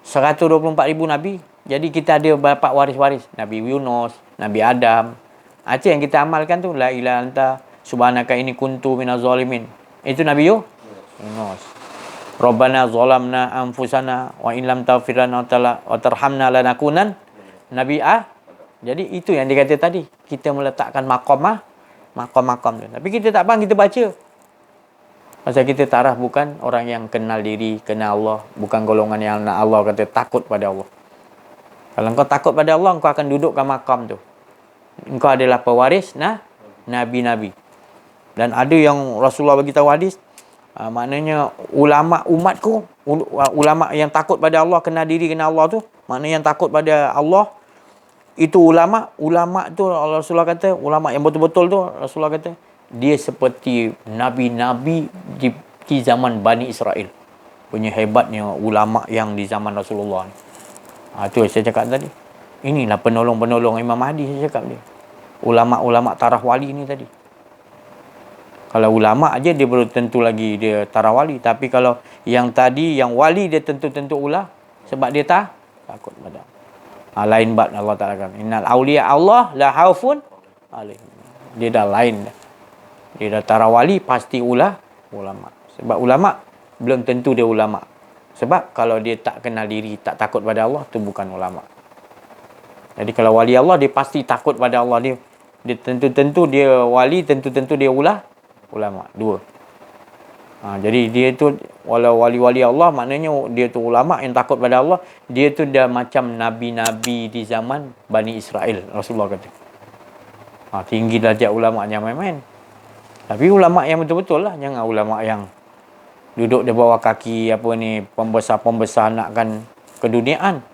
124,000 nabi. Jadi kita ada berapa waris-waris? Nabi Yunus, Nabi Adam. Itu yang kita amalkan tu, la ilaha anta subhanaka inni kuntu minaz zalimin. Itu Nabi Yunus. Rabbana zalamna anfusana wa in lam taghfir lana wa tarhamna lanakunan Nabi Jadi itu yang dikata tadi, kita meletakkan makam tu. Tapi kita tak faham, kita baca. Pasal kita taraf bukan orang yang kenal diri, kenal Allah, bukan golongan yang Allah kata takut pada Allah. Kalau engkau takut pada Allah, engkau akan dudukkan makam tu. Engkau adalah pewaris nabi-nabi. Dan ada yang Rasulullah bagi tahu hadis, maknanya ulama umatku, ulama yang takut pada Allah, kenal diri, kenal Allah tu, maknanya yang takut pada Allah, itu ulama tu Rasulullah kata, ulama yang betul-betul tu Rasulullah kata, dia seperti nabi-nabi di zaman Bani Israel. Punya hebatnya ulama yang di zaman Rasulullah ni. Itu saya cakap tadi. Inilah penolong-penolong Imam Mahdi, saya cakap dia. Ulama-ulama taraf wali ni tadi. Kalau ulama aja dia belum tentu lagi dia taraf wali. Tapi kalau yang tadi, yang wali, dia tentu-tentu sebab dia takut pada lain bab Allah Ta'ala kan. Innal awliya Allah la haufun alaihim. Dia dah lain dah. Dia dah taraf wali, pasti ulama. Sebab ulama belum tentu dia ulama. Sebab kalau dia tak kenal diri, tak takut pada Allah, tu bukan ulama. Jadi kalau wali Allah, dia pasti takut pada Allah. Dia tentu-tentu dia wali, tentu-tentu dia ulama. Dua. Jadi dia tu, walau wali-wali Allah, maknanya dia tu ulama yang takut pada Allah. Dia tu dah macam nabi-nabi di zaman Bani Israel, Rasulullah kata. Tinggi darjat ulama, jangan main-main. Tapi ulama yang betul-betul lah. Jangan ulama yang duduk di bawah kaki pembesar-pembesar nakkan keduniaan.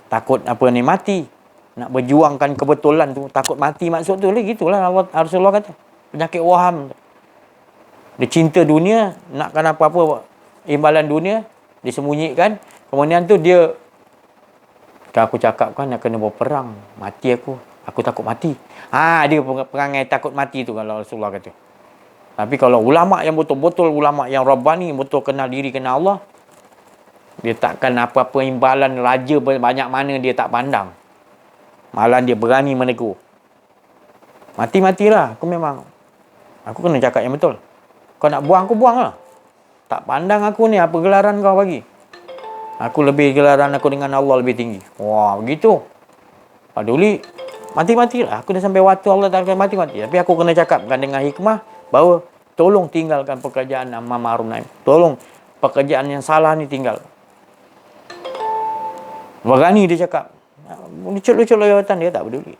Takut mati. Nak berjuangkan kebetulan tu, takut mati maksud tu lah. Gitulah Rasulullah kata. Penyakit waham. Dia cinta dunia, nakkan apa-apa imbalan dunia, disembunyikan. Kemudian tu dia, aku cakap kan nak kena berperang, mati aku takut mati. Dia perangai takut mati tu kalau Rasulullah kata. Tapi kalau ulama yang betul-betul, ulama yang Rabbani, betul kenal diri, kenal Allah, dia takkan apa-apa imbalan raja banyak mana dia tak pandang. Malah dia berani menegur. Mati-matilah. Aku kena cakap yang betul. Kau nak buang, aku buang lah. Tak pandang aku ni apa gelaran kau bagi. Aku lebih gelaran aku dengan Allah lebih tinggi. Wah, begitu. Paduli, mati-matilah. Aku dah sampai waktu Allah tak akan mati-mati. Tapi aku kena cakapkan dengan hikmah bahawa tolong tinggalkan pekerjaan amar ma'ruf nahi. Tolong pekerjaan yang salah ni tinggal. Berani dia cakap. Lucut-lucut lah jawatan dia tak peduli.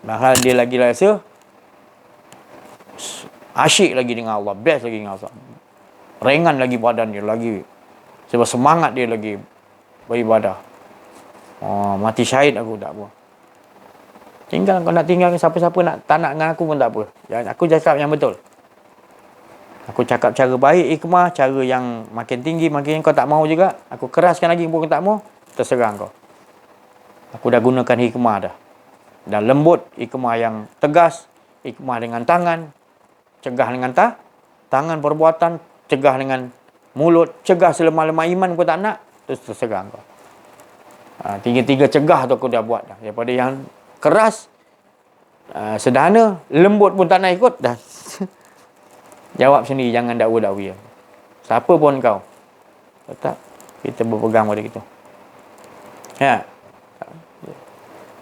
Bahal dia lagi rasa asyik lagi dengan Allah, best lagi dengan Allah. Ringan lagi badan dia lagi. Sebab semangat dia lagi beribadah. Mati syahid aku tak apa. Tinggal kau nak tinggal siapa-siapa tak nak dengan aku pun tak apa. Aku cakap yang betul. Aku cakap cara baik, hikmah, cara yang makin tinggi, makin kau tak mahu juga. Aku keraskan lagi pun kau tak mahu, terserah kau. Aku dah gunakan hikmah dah. Dan lembut, hikmah yang tegas, hikmah dengan tangan, cegah dengan tangan perbuatan, cegah dengan mulut, cegah selemah-lemah iman kau tak nak, terserah kau. Tiga-tiga cegah tu aku dah buat dah. Daripada yang keras, sederhana, lembut pun tak nak ikut dah. Jawab sendiri, jangan dakwa-dakwi. Siapa pun kau, tetap kita berpegang pada kita. Ya.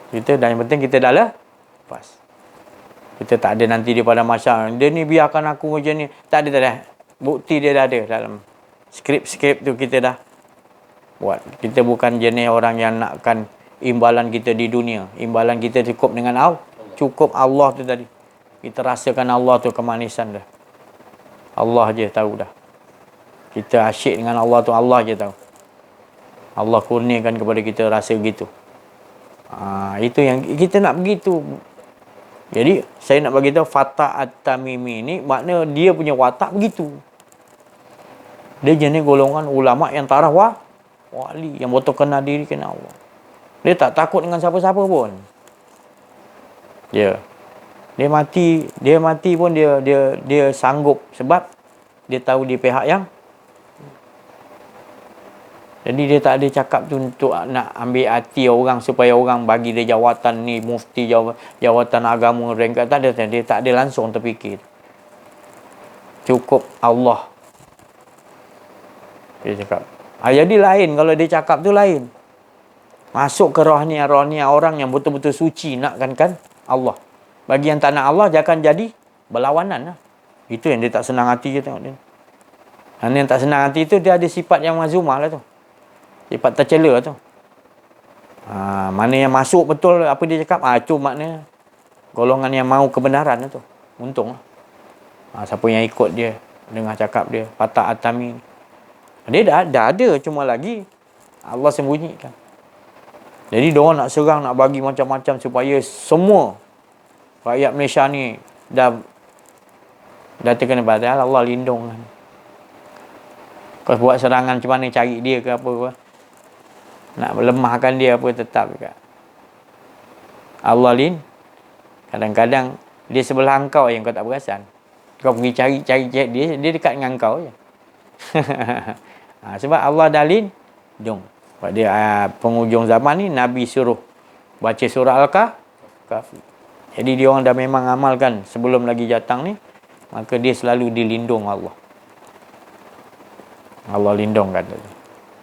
Kita, dan yang penting kita dah lepas. Kita tak ada nanti dia pada masa dia ni biarkan aku macam ni. Tak ada. Bukti dia dah ada dalam skrip-skrip tu kita dah buat. Kita bukan jenis orang yang nakkan imbalan kita di dunia. Imbalan kita cukup dengan Allah. Cukup Allah tu tadi. Kita rasakan Allah tu kemanisan dah. Allah je tahu dah. Kita asyik dengan Allah tu, Allah je tahu. Allah kurniakan kepada kita rasa gitu. Itu yang kita nak begitu. Jadi saya nak bagi tahu Fatah At-Tamimi ni makna dia punya watak begitu. Dia jenis golongan ulama yang taraf wali, yang betul kenal diri kenal Allah. Dia tak takut dengan siapa-siapa pun. Dia mati pun dia sanggup sebab dia tahu dia pihak yang. Jadi dia tak ada cakap tu untuk nak ambil hati orang supaya orang bagi dia jawatan ni mufti, jawatan agama rengkat. Tak ada. Dia tak ada langsung terfikir. Cukup Allah. Dia cakap. Jadi lain kalau dia cakap tu lain. Masuk ke rohnia orang yang betul-betul suci nakkan Allah. Bagi yang tak nak Allah, dia akan jadi berlawanan lah. Itu yang dia tak senang hati je tengok dia. Dan yang tak senang hati tu, dia ada sifat yang mazumah lah tu. Sifat tercela tu. Mana yang masuk betul apa dia cakap, itu maknanya golongan yang mahu kebenaran lah tu. Untung lah. Siapa yang ikut dia, dengar cakap dia, Fatah At-Tamimi. Dia dah ada, cuma lagi Allah sembunyikan. Jadi diorang nak serang, nak bagi macam-macam supaya semua rakyat Malaysia ni dah terkena badal. Allah lindung. Kau buat serangan macam mana, cari dia ke apa. Nak melemahkan dia apa, tetap juga. Allah kadang-kadang dia sebelah engkau yang kau tak perasan. Kau pergi cari dia dekat dengan engkau je. Sebab Allah dah lindung. Pada penghujung zaman ni Nabi suruh baca surah Al-Kahfi. Jadi dia orang dah memang amalkan sebelum lagi datang ni, maka dia selalu dilindung Allah. Allah lindung kata tu.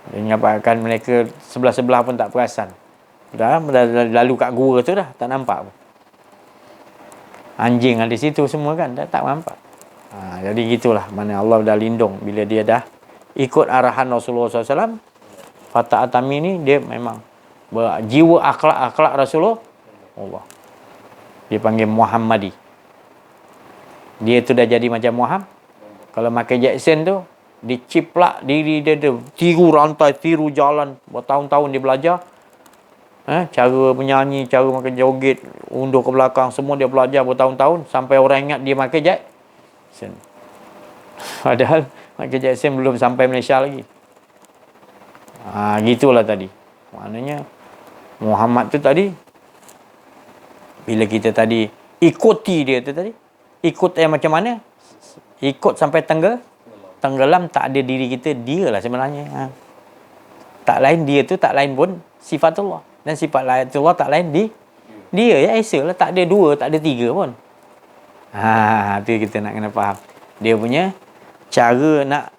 Dia menyebabkan mereka sebelah-sebelah pun tak perasan. Dah lalu kat gua tu dah tak nampak pun. Anjing ada situ semua kan tak nampak. Jadi gitulah mana Allah dah lindung bila dia dah ikut arahan Rasulullah SAW. Fatah At-Tamimi ni dia memang berjiwa akhlak Rasulullah Allah. Dia panggil Muhammadi. Dia tu dah jadi macam Muhammad. Kalau Michael Jackson tu, dia ciplak diri dia, tiru rantai, tiru jalan. Bertahun-tahun dia belajar. Cara menyanyi, cara makan joget, undur ke belakang, semua dia belajar bertahun-tahun. Sampai orang ingat dia Michael Jackson. Padahal Michael Jackson belum sampai Malaysia lagi. Gitulah tadi. Maknanya Muhammad tu tadi, bila kita tadi ikuti dia tu tadi, ikut yang macam mana? Ikut sampai tenggelam, tak ada diri kita, dia lah sebenarnya. Tak lain dia tu, tak lain pun sifatullah. Dan sifat layatullah tak lain dia ya, Esa lah, tak ada dua, tak ada tiga pun. Tu kita nak kena faham. Dia punya cara nak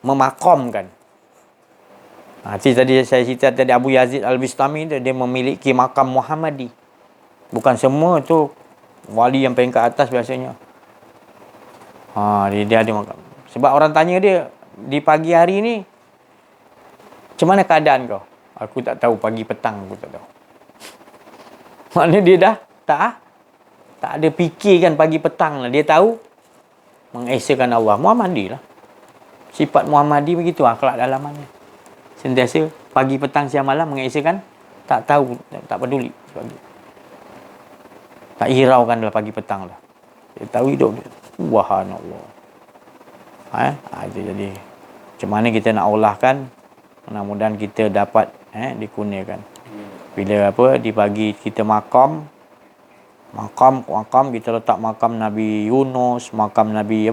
memakamkan. Tadi saya cerita tadi Abu Yazid Al-Bistami dia memiliki makam Muhammadi. Bukan semua tu wali yang peringkat atas biasanya. Dia ada makam. Sebab orang tanya dia, di pagi hari ni macam mana keadaan kau? Aku tak tahu, pagi petang aku tak tahu. Maknanya dia dah tak ada fikirkan pagi petang lah. Dia tahu mengesakan Allah. Muhammadi lah. Sifat Muhammadi begitu akhlak dalamannya. Sentiasa pagi petang siang malam mengesakan, tak tahu, tak peduli. Tak hiraukan lah pagi petang lah. Dia tahu hidup dia. Subhanallah. Jadi macam mana kita nak olahkan, mudah-mudahan kita dapat dikurniakan. Bila di pagi kita makam kita letak makam Nabi Yunus, makam Nabi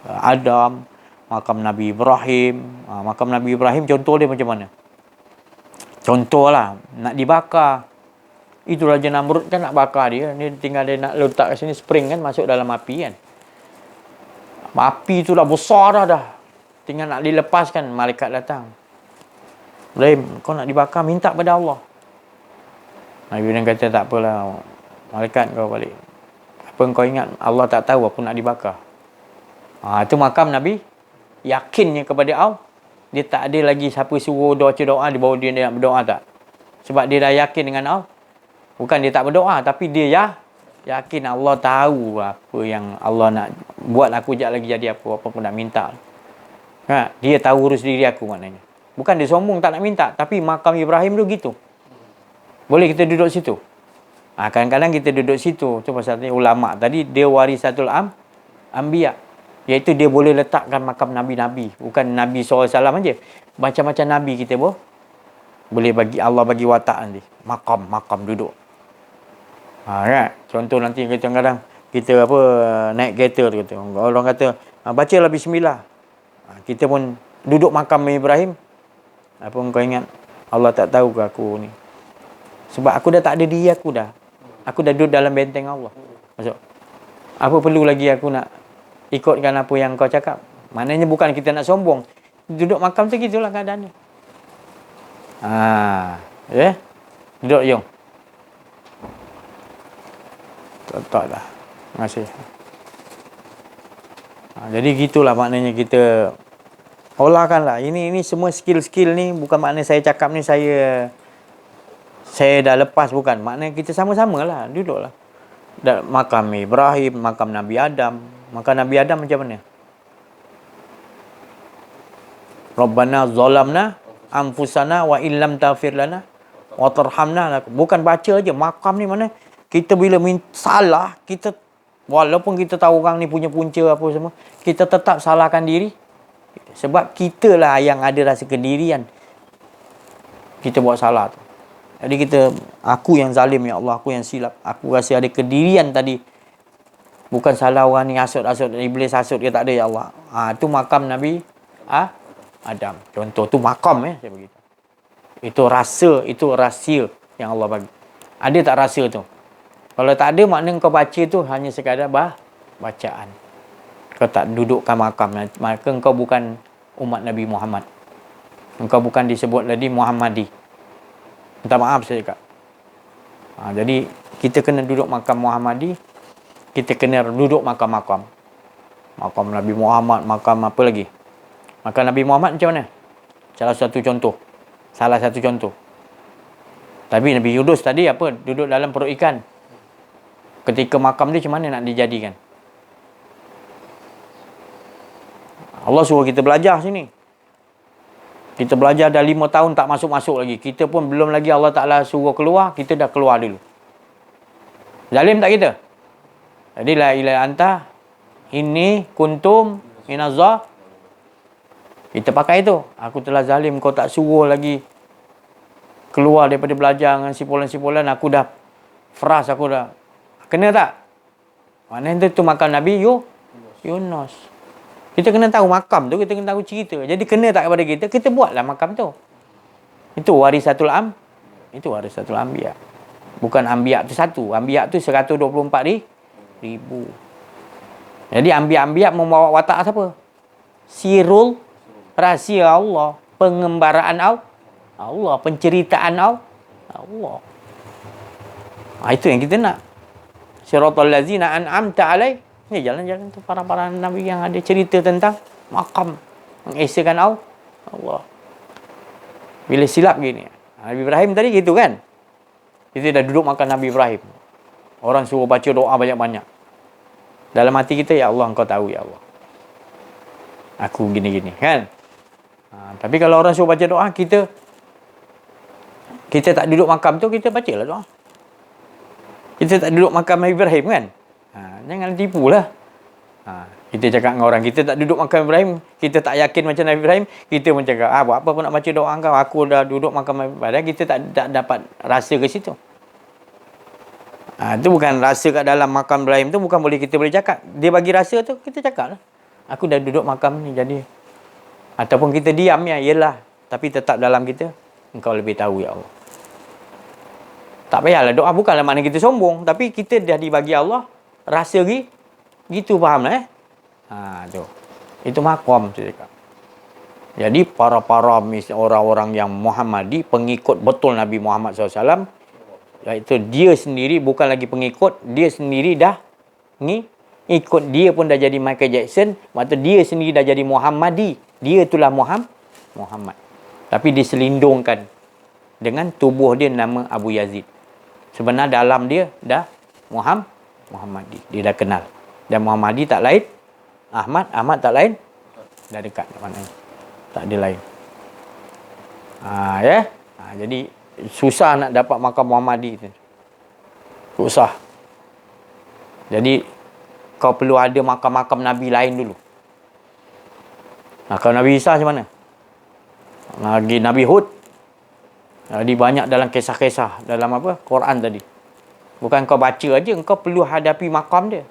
Adam, makam Nabi Ibrahim. Makam Nabi Ibrahim contoh dia macam mana? Contohlah nak dibakar. Itu Raja Namrud kan nak bakar dia. Dia tinggal dia nak letak kat sini spring kan, masuk dalam api kan. Api tu dah besar dah. Tinggal nak dilepaskan, malaikat datang. Ibrahim, kau nak dibakar, minta pada Allah. Nabi Ibrahim kata, tak apalah, malaikat kau balik. Apa kau ingat, Allah tak tahu aku nak dibakar. Itu makam Nabi. Yakinnya kepada Allah. Dia tak ada lagi siapa suruh doa di bawah dia nak berdoa tak. Sebab dia dah yakin dengan Allah. Bukan dia tak berdoa, tapi dia yakin Allah tahu apa yang Allah nak buat aku sekejap lagi jadi apa pun nak minta. Dia tahu urus diri aku maknanya. Bukan dia sombong tak nak minta, tapi makam Ibrahim tu gitu. Boleh kita duduk situ. Kadang-kadang kita duduk situ. Tu pasal ulama tadi dia warisatul anbiya. Iaitu dia boleh letakkan makam Nabi-Nabi. Bukan Nabi SAW aja. Macam-macam Nabi kita boleh bagi Allah bagi watak nanti. Makam duduk. Kan? Contoh nanti kadang-kadang kita naik kereta tu kata. Orang kata bacalah bismillah. Kita pun duduk makam Ibrahim. Apa kau ingat Allah tak tahu ke aku ni? Sebab aku dah tak ada diri aku dah. Aku dah duduk dalam benteng Allah. Maksud, apa perlu lagi aku nak ikutkan apa yang kau cakap? Maknanya bukan kita nak sombong. Duduk makam tu gitulah keadaan dia. Duduk jom. Tak dah. Terima kasih. Jadi gitulah maknanya kita olahkanlah. Ini semua skill-skill ni bukan makna saya cakap ni saya dah lepas, bukan. Maknanya kita sama-samalah duduklah. Makam Ibrahim, makam Nabi Adam. Makam Nabi Adam macam mana? Rabbana zalamna anfusana wa illam taghfir lana wa tarhamna. Bukan baca aja. Makam ni mana kita bila salah, kita walaupun kita tahu orang ni punya punca apa semua, kita tetap salahkan diri. Sebab kita lah yang ada rasa kedirian. Kita buat salah tu. Jadi aku yang zalim ya Allah, aku yang silap. Aku rasa ada kedirian tadi. Bukan salah orang ni hasut, iblis hasut dia, tak ada ya Allah. Tu makam Nabi Adam. Contoh tu makam saya begitu. Itu rasa, itu rahsia yang Allah bagi. Ada tak rasa tu? Kalau tak ada, maknanya kau baca tu hanya sekadar bacaan. Kau tak dudukkan makam, maka kau bukan umat Nabi Muhammad. Engkau bukan disebut lagi Muhammadi. Minta maaf saya cakap. Jadi kita kena duduk makam Muhammadi. Kita kena duduk makam-makam. Makam Nabi Muhammad, makam apa lagi? Makam Nabi Muhammad macam mana? Salah satu contoh. Tapi Nabi Yunus tadi duduk dalam perut ikan. Ketika makam dia macam mana nak dijadikan? Allah suruh kita belajar sini. Kita belajar dah 5 tahun tak masuk-masuk lagi. Kita pun belum lagi Allah Ta'ala suruh keluar, kita dah keluar dulu. Zalim tak kita? Jadi la ilaha anta inni kuntum minazza. Kita pakai itu. Aku telah zalim, kau tak suruh lagi keluar daripada belajar dengan simpulan-simpulan. Aku dah fras, aku dah. Kena tak? Maknanya itu makam Nabi Yunus. Kita kena tahu makam tu, kita kena tahu cerita. Jadi kena tak kepada kita, kita buatlah makam tu. Itu warisatul anbiya. Bukan anbiya tu satu. Anbiya tu 124,000. Jadi anbiya membawa watak siapa? Sirul rahsia Allah, pengembaraan Allah, penceritaan Allah. Itu yang kita nak. Siratal ladzina an'amta alaih. Ni jalan-jalan tu para nabi yang ada cerita tentang makam, mengesakan Allah. Bila silap gini. Nabi Ibrahim tadi gitu kan? Kita dah duduk makan Nabi Ibrahim. Orang suruh baca doa banyak-banyak. Dalam hati kita, ya Allah, engkau tahu, ya Allah. Aku gini-gini, kan? Tapi kalau orang suruh baca doa, kita tak duduk makam tu, kita bacalah doa. Kita tak duduk makam Nabi Ibrahim, kan? Jangan tipulah. Kita cakap dengan orang, kita tak duduk makam Ibrahim, kita tak yakin macam Nabi Ibrahim, kita pun cakap, buat apa pun nak baca doa kau, aku dah duduk makam Nabi Ibrahim. Kita tak dapat rasa ke situ. Itu bukan rasa kat dalam makam Ibrahim tu, bukan kita boleh cakap. Dia bagi rasa tu, kita cakap lah. Aku dah duduk makam ni, jadi. Ataupun kita diam, ya, yelah. Tapi tetap dalam kita, engkau lebih tahu, ya Allah. Tak payahlah doa, bukanlah makna kita sombong, tapi kita dah dibagi Allah rasa gitu, faham lah tu. Itu makom saya cakap. Jadi para orang-orang yang Muhammadi, pengikut betul Nabi Muhammad SAW, iaitu dia sendiri bukan lagi pengikut, dia sendiri dah ikut, dia pun dah jadi Michael Jackson, waktu dia sendiri dah jadi Muhammadi. Dia itulah Muhammad. Tapi diselindungkan dengan tubuh dia nama Abu Yazid. Sebenarnya dalam dia dah Muhammadi. Dia dah kenal. Dan Muhammadi tak lain Ahmad tak lain, dah dekat maknanya. Tak ada lain. Jadi susah nak dapat makam Muhammadi tu. Susah. Jadi kau perlu ada makam-makam Nabi lain dulu. Kalau Nabi Isa macam mana? Lagi Nabi Hud. Jadi banyak dalam kisah-kisah dalam Quran tadi. Bukan kau baca aja, kau perlu hadapi makam dia.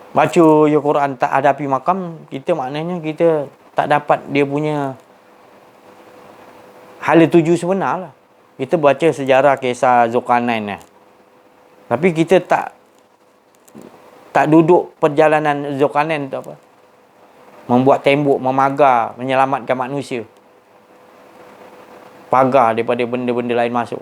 Baca je Quran tak hadapi makam, kita maknanya kita tak dapat dia punya hala tuju sebenar lah. Kita baca sejarah kisah Zulkarnain tapi kita tak duduk perjalanan Zulkarnain tu membuat tembok, memagar, menyelamatkan manusia, pagar daripada benda-benda lain masuk.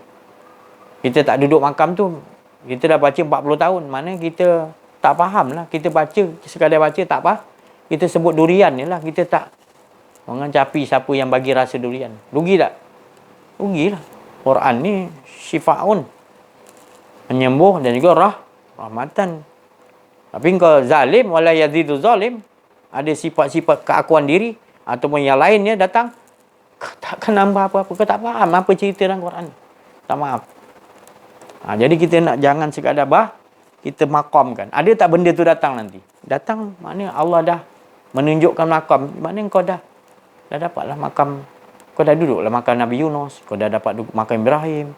Kita tak duduk makam tu, kita dah baca 40 tahun, mana kita tak faham lah. Kita baca, sekadar baca tak apa. Kita sebut durian ni lah. Kita tak mengencapi siapa yang bagi rasa durian. Rugi tak? Rugilah. Quran ni syifa'un, menyembuh dan juga rahmatan. Tapi kau zalim, wala yazidu zalim, ada sifat-sifat keakuan diri ataupun yang lainnya datang, kau takkan nambah apa-apa. Kau tak faham apa cerita dalam Quran. Tak maaf. Jadi kita nak jangan sekadar kita makamkan. Ada tak benda tu datang nanti? Datang, maknanya Allah dah menunjukkan makam. Maknanya kau dah dapatlah makam. Kau dah duduklah makam Nabi Yunus. Kau dah dapat duduk makam Ibrahim.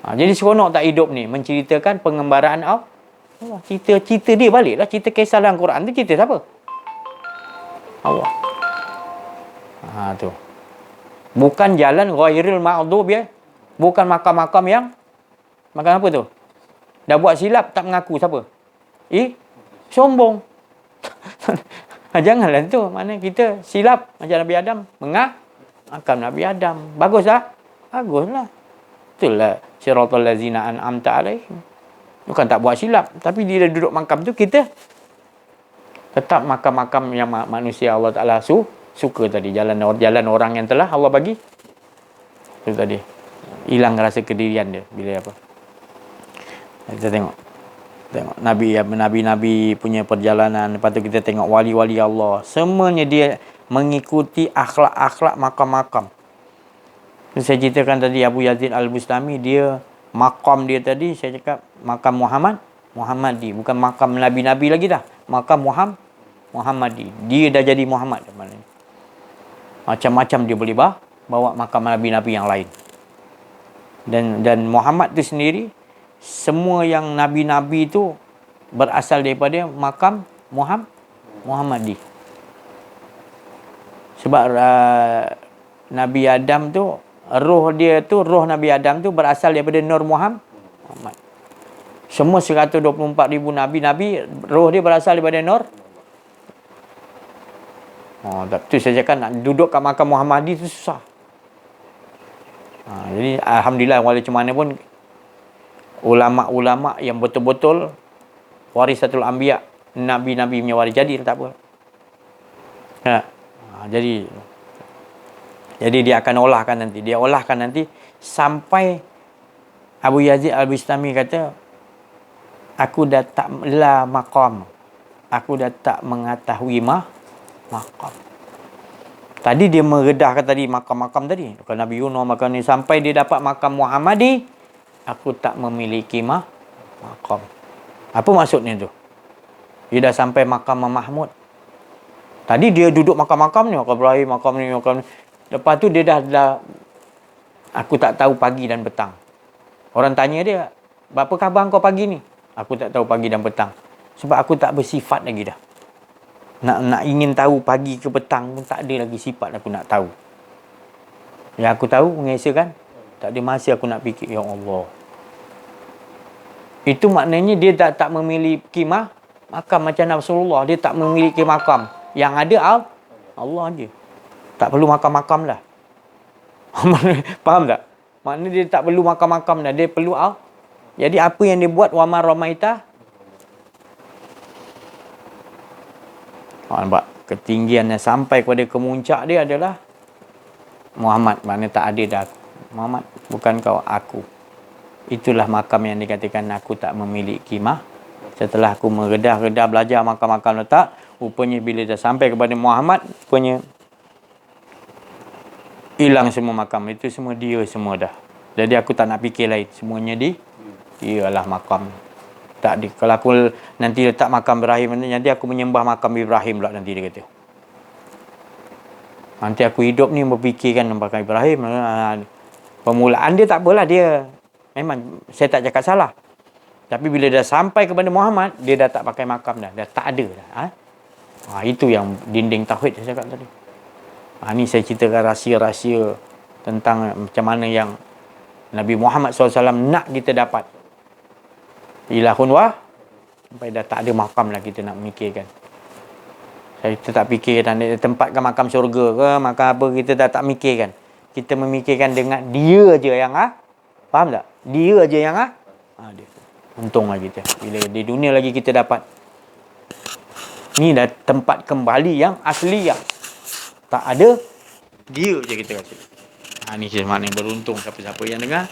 Jadi seronok tak hidup ni? Menceritakan pengembaraan Allah. Cerita dia baliklah. Cerita kisah dalam Quran tu cerita siapa? Allah. Tu. Bukan jalan ghairil ma'dhub ya. Bukan makam-makam yang makam apa tu? Dah buat silap, tak mengaku siapa? Sombong. Janganlah tu. Mana kita silap macam Nabi Adam. Mengaku Nabi Adam. Bagus tak? Baguslah. Itulah siratal ladzina an'amta alaihim. Bukan tak buat silap. Tapi dia dah duduk makam tu, kita tetap makam-makam yang manusia Allah Ta'ala suka tadi. Jalan orang yang telah Allah bagi. Itu tadi. Hilang rasa kedirian dia. Bila apa? Kita tengok Nabi-Nabi punya perjalanan. Lepas tu kita tengok wali-wali Allah. Semuanya dia mengikuti akhlak-akhlak makam-makam. Saya ceritakan tadi Abu Yazid Al-Bustami, dia makam dia tadi, saya cakap makam Muhammadi. Bukan makam Nabi-Nabi lagi dah. Makam Muhammadi. Dia dah jadi Muhammad. Macam-macam dia boleh bawa makam Nabi-Nabi yang lain. Dan Muhammad tu sendiri, semua yang Nabi-Nabi tu berasal daripada makam Muhammadi. Sebab Nabi Adam tu, roh Nabi Adam tu berasal daripada Nur Muhammad. Semua 124,000 Nabi, roh dia berasal daripada Nur. Tu saya cakap nak duduk kat makam Muhammadi tu susah. Jadi Alhamdulillah, walaupun mana pun ulama-ulama yang betul-betul warisatul anbiya, Nabi-Nabi punya waris, jadi tak apa. Jadi dia akan olahkan nanti. Dia olahkan nanti sampai Abu Yazid Al-Bistami kata, aku dah tak la maqam. Aku dah tak mengetahui maqam. Tadi dia meredahkan tadi makam-makam tadi. Kalau Nabi Yunus makam ni, sampai dia dapat makam Muhammadi, aku tak memiliki maqam. Apa maksudnya tu? Dia dah sampai makam Mahmud. Tadi dia duduk makam-makam ni, makam Ibrahim, makam ni. Lepas tu dia dah aku tak tahu pagi dan petang. Orang tanya dia, apa khabar kau pagi ni? Aku tak tahu pagi dan petang. Sebab aku tak bersifat lagi dah. Nak ingin tahu pagi ke petang pun tak ada lagi sifat aku nak tahu. Yang aku tahu mengesahkan, tak ada masa aku nak fikir, ya Allah. Itu maknanya dia tak memiliki makam macam Rasulullah. Dia tak memiliki makam. Yang ada Allah je. Tak perlu makam-makam dah. Faham tak? Maknanya dia tak perlu makam-makam dah. Dia perlu Jadi apa yang dia buat, wa ma ramaita. Nampak? Ketinggian yang sampai kepada kemuncak dia adalah Muhammad. Maknanya tak ada dah. Muhammad, bukan kau, aku. Itulah makam yang dikatakan aku tak memiliki Setelah aku meredah-redah belajar makam-makam letak, rupanya bila dah sampai kepada Muhammad, rupanya hilang semua makam. Itu semua dia semua dah. Jadi aku tak nak fikir lain. Semuanya ialah makam. Tak ada. Kalau aku nanti letak makam Ibrahim, nanti aku menyembah makam Ibrahim pula nanti dia kata. Nanti aku hidup ni berfikirkan makam Ibrahim. Permulaan dia tak apalah, dia memang saya tak cakap salah. Tapi bila dah sampai kepada Muhammad, dia dah tak pakai makam dah. Dah tak ada dah. Itu yang dinding tauhid saya cakap tadi. Ni saya ceritakan rahsia-rahsia tentang macam mana yang Nabi Muhammad SAW nak kita dapat. Ilahun sampai dah tak ada makam lah kita nak memikirkan. Kita tak fikirkan tempatkan makam syurga ke, makam apa, kita dah tak mikirkan. Kita memikirkan dengan dia je yang faham tak? Dia je yang dia. Untunglah kita. Bila di dunia lagi kita dapat. Ni dah tempat kembali yang asli, yang tak ada, dia je kita kata. Ni mana yang beruntung siapa-siapa yang dengar.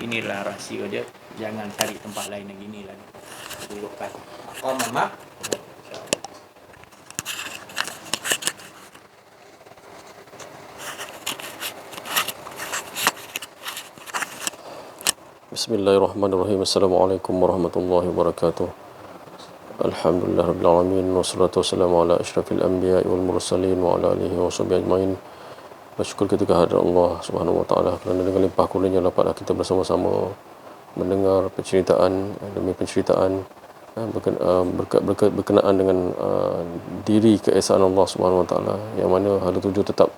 Inilah rahsia dia. Jangan cari tempat lain lagi, inilah. Dudukkan maqam Mahmud. Bismillahirrahmanirrahim. Assalamualaikum warahmatullahi wabarakatuh. Alhamdulillah rabbil alamin, wassalatu wassalamu ala asyrafil anbiya'i wal mursalin wa ala alihi wa sahbihi ajmain. Bersyukur kita kehadirat Allah Subhanahu wa taala kerana dengan limpah kurnianya dapatlah kita bersama-sama mendengar penceritaan demi penceritaan berkenaan dengan diri keesaan Allah Subhanahu wa taala, yang mana hal tuju tetap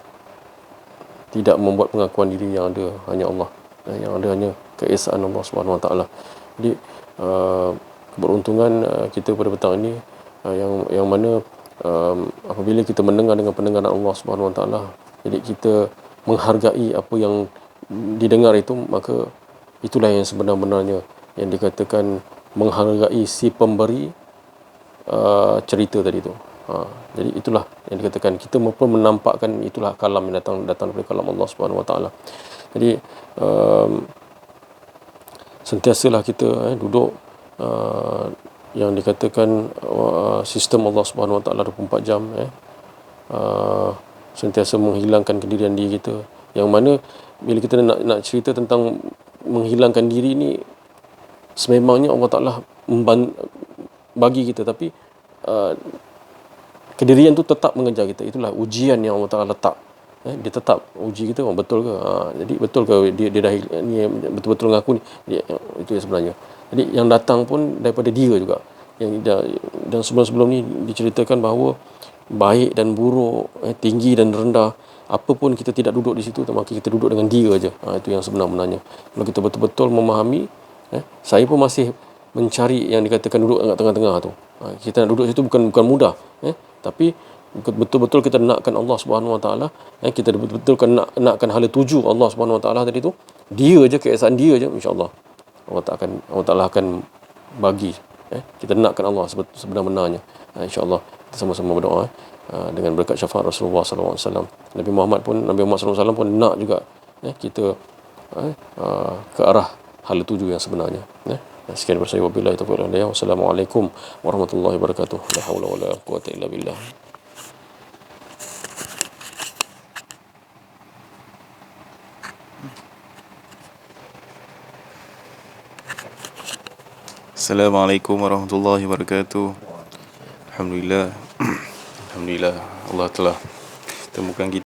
tidak membuat pengakuan diri yang ada hanya Allah. Yang ada hanya keesaan Allah Subhanahu wa taala. Jadi keberuntungan kita pada petang ini yang mana apabila kita mendengar dengan pendengaran Allah Subhanahu wa taala, jadi kita menghargai apa yang didengar itu, maka itulah yang sebenar-benarnya yang dikatakan menghargai si pemberi cerita tadi tu. Jadi itulah yang dikatakan kita pun menampakkan itulah kalam yang datang daripada kalam Allah Subhanahu wa taala. Jadi sentiasalah kita duduk yang dikatakan sistem Allah Subhanahu wa taala 24 jam, sentiasa menghilangkan kedirian diri kita, yang mana bila kita nak cerita tentang menghilangkan diri ni, sememangnya Allah Taala bagi kita, tapi kedirian tu tetap mengejar kita. Itulah ujian yang Allah Taala letak. Dia tetap uji kita, betul ke? Jadi betul ke dia dah ni betul-betul mengaku ni? Itu yang sebenarnya. Jadi yang datang pun daripada dia juga. Dan sebelum-sebelum ni diceritakan bahawa baik dan buruk, tinggi dan rendah, apa pun kita tidak duduk di situ, maka kita duduk dengan dia aja. Itu yang sebenarnya. Kalau kita betul-betul memahami, saya pun masih mencari yang dikatakan duduk kat tengah-tengah tu. Kita nak duduk situ bukan mudah, tapi betul-betul kita nakkan Allah Subhanahu Wa Taala, kita betul-betul nakkan hala tuju Allah Subhanahu Wa Taala tadi tu, dia je, keesaan dia je, insya-Allah Allah Taala akan bagi, kita nakkan Allah sebenar-benarnya. Insya-Allah kita sama-sama berdoa dengan berkat syafaat Rasulullah sallallahu alaihi wasallam. Nabi Muhammad sallallahu alaihi wasallam pun nak juga kita ke arah hala tuju yang sebenarnya. Sekian daripada saya, wabillahi taufiq wal hidayah. Wassalamualaikum warahmatullahi wabarakatuh. La haula wala quwwata illa billah. Assalamualaikum warahmatullahi wabarakatuh. Alhamdulillah. Alhamdulillah Allah telah temukan kita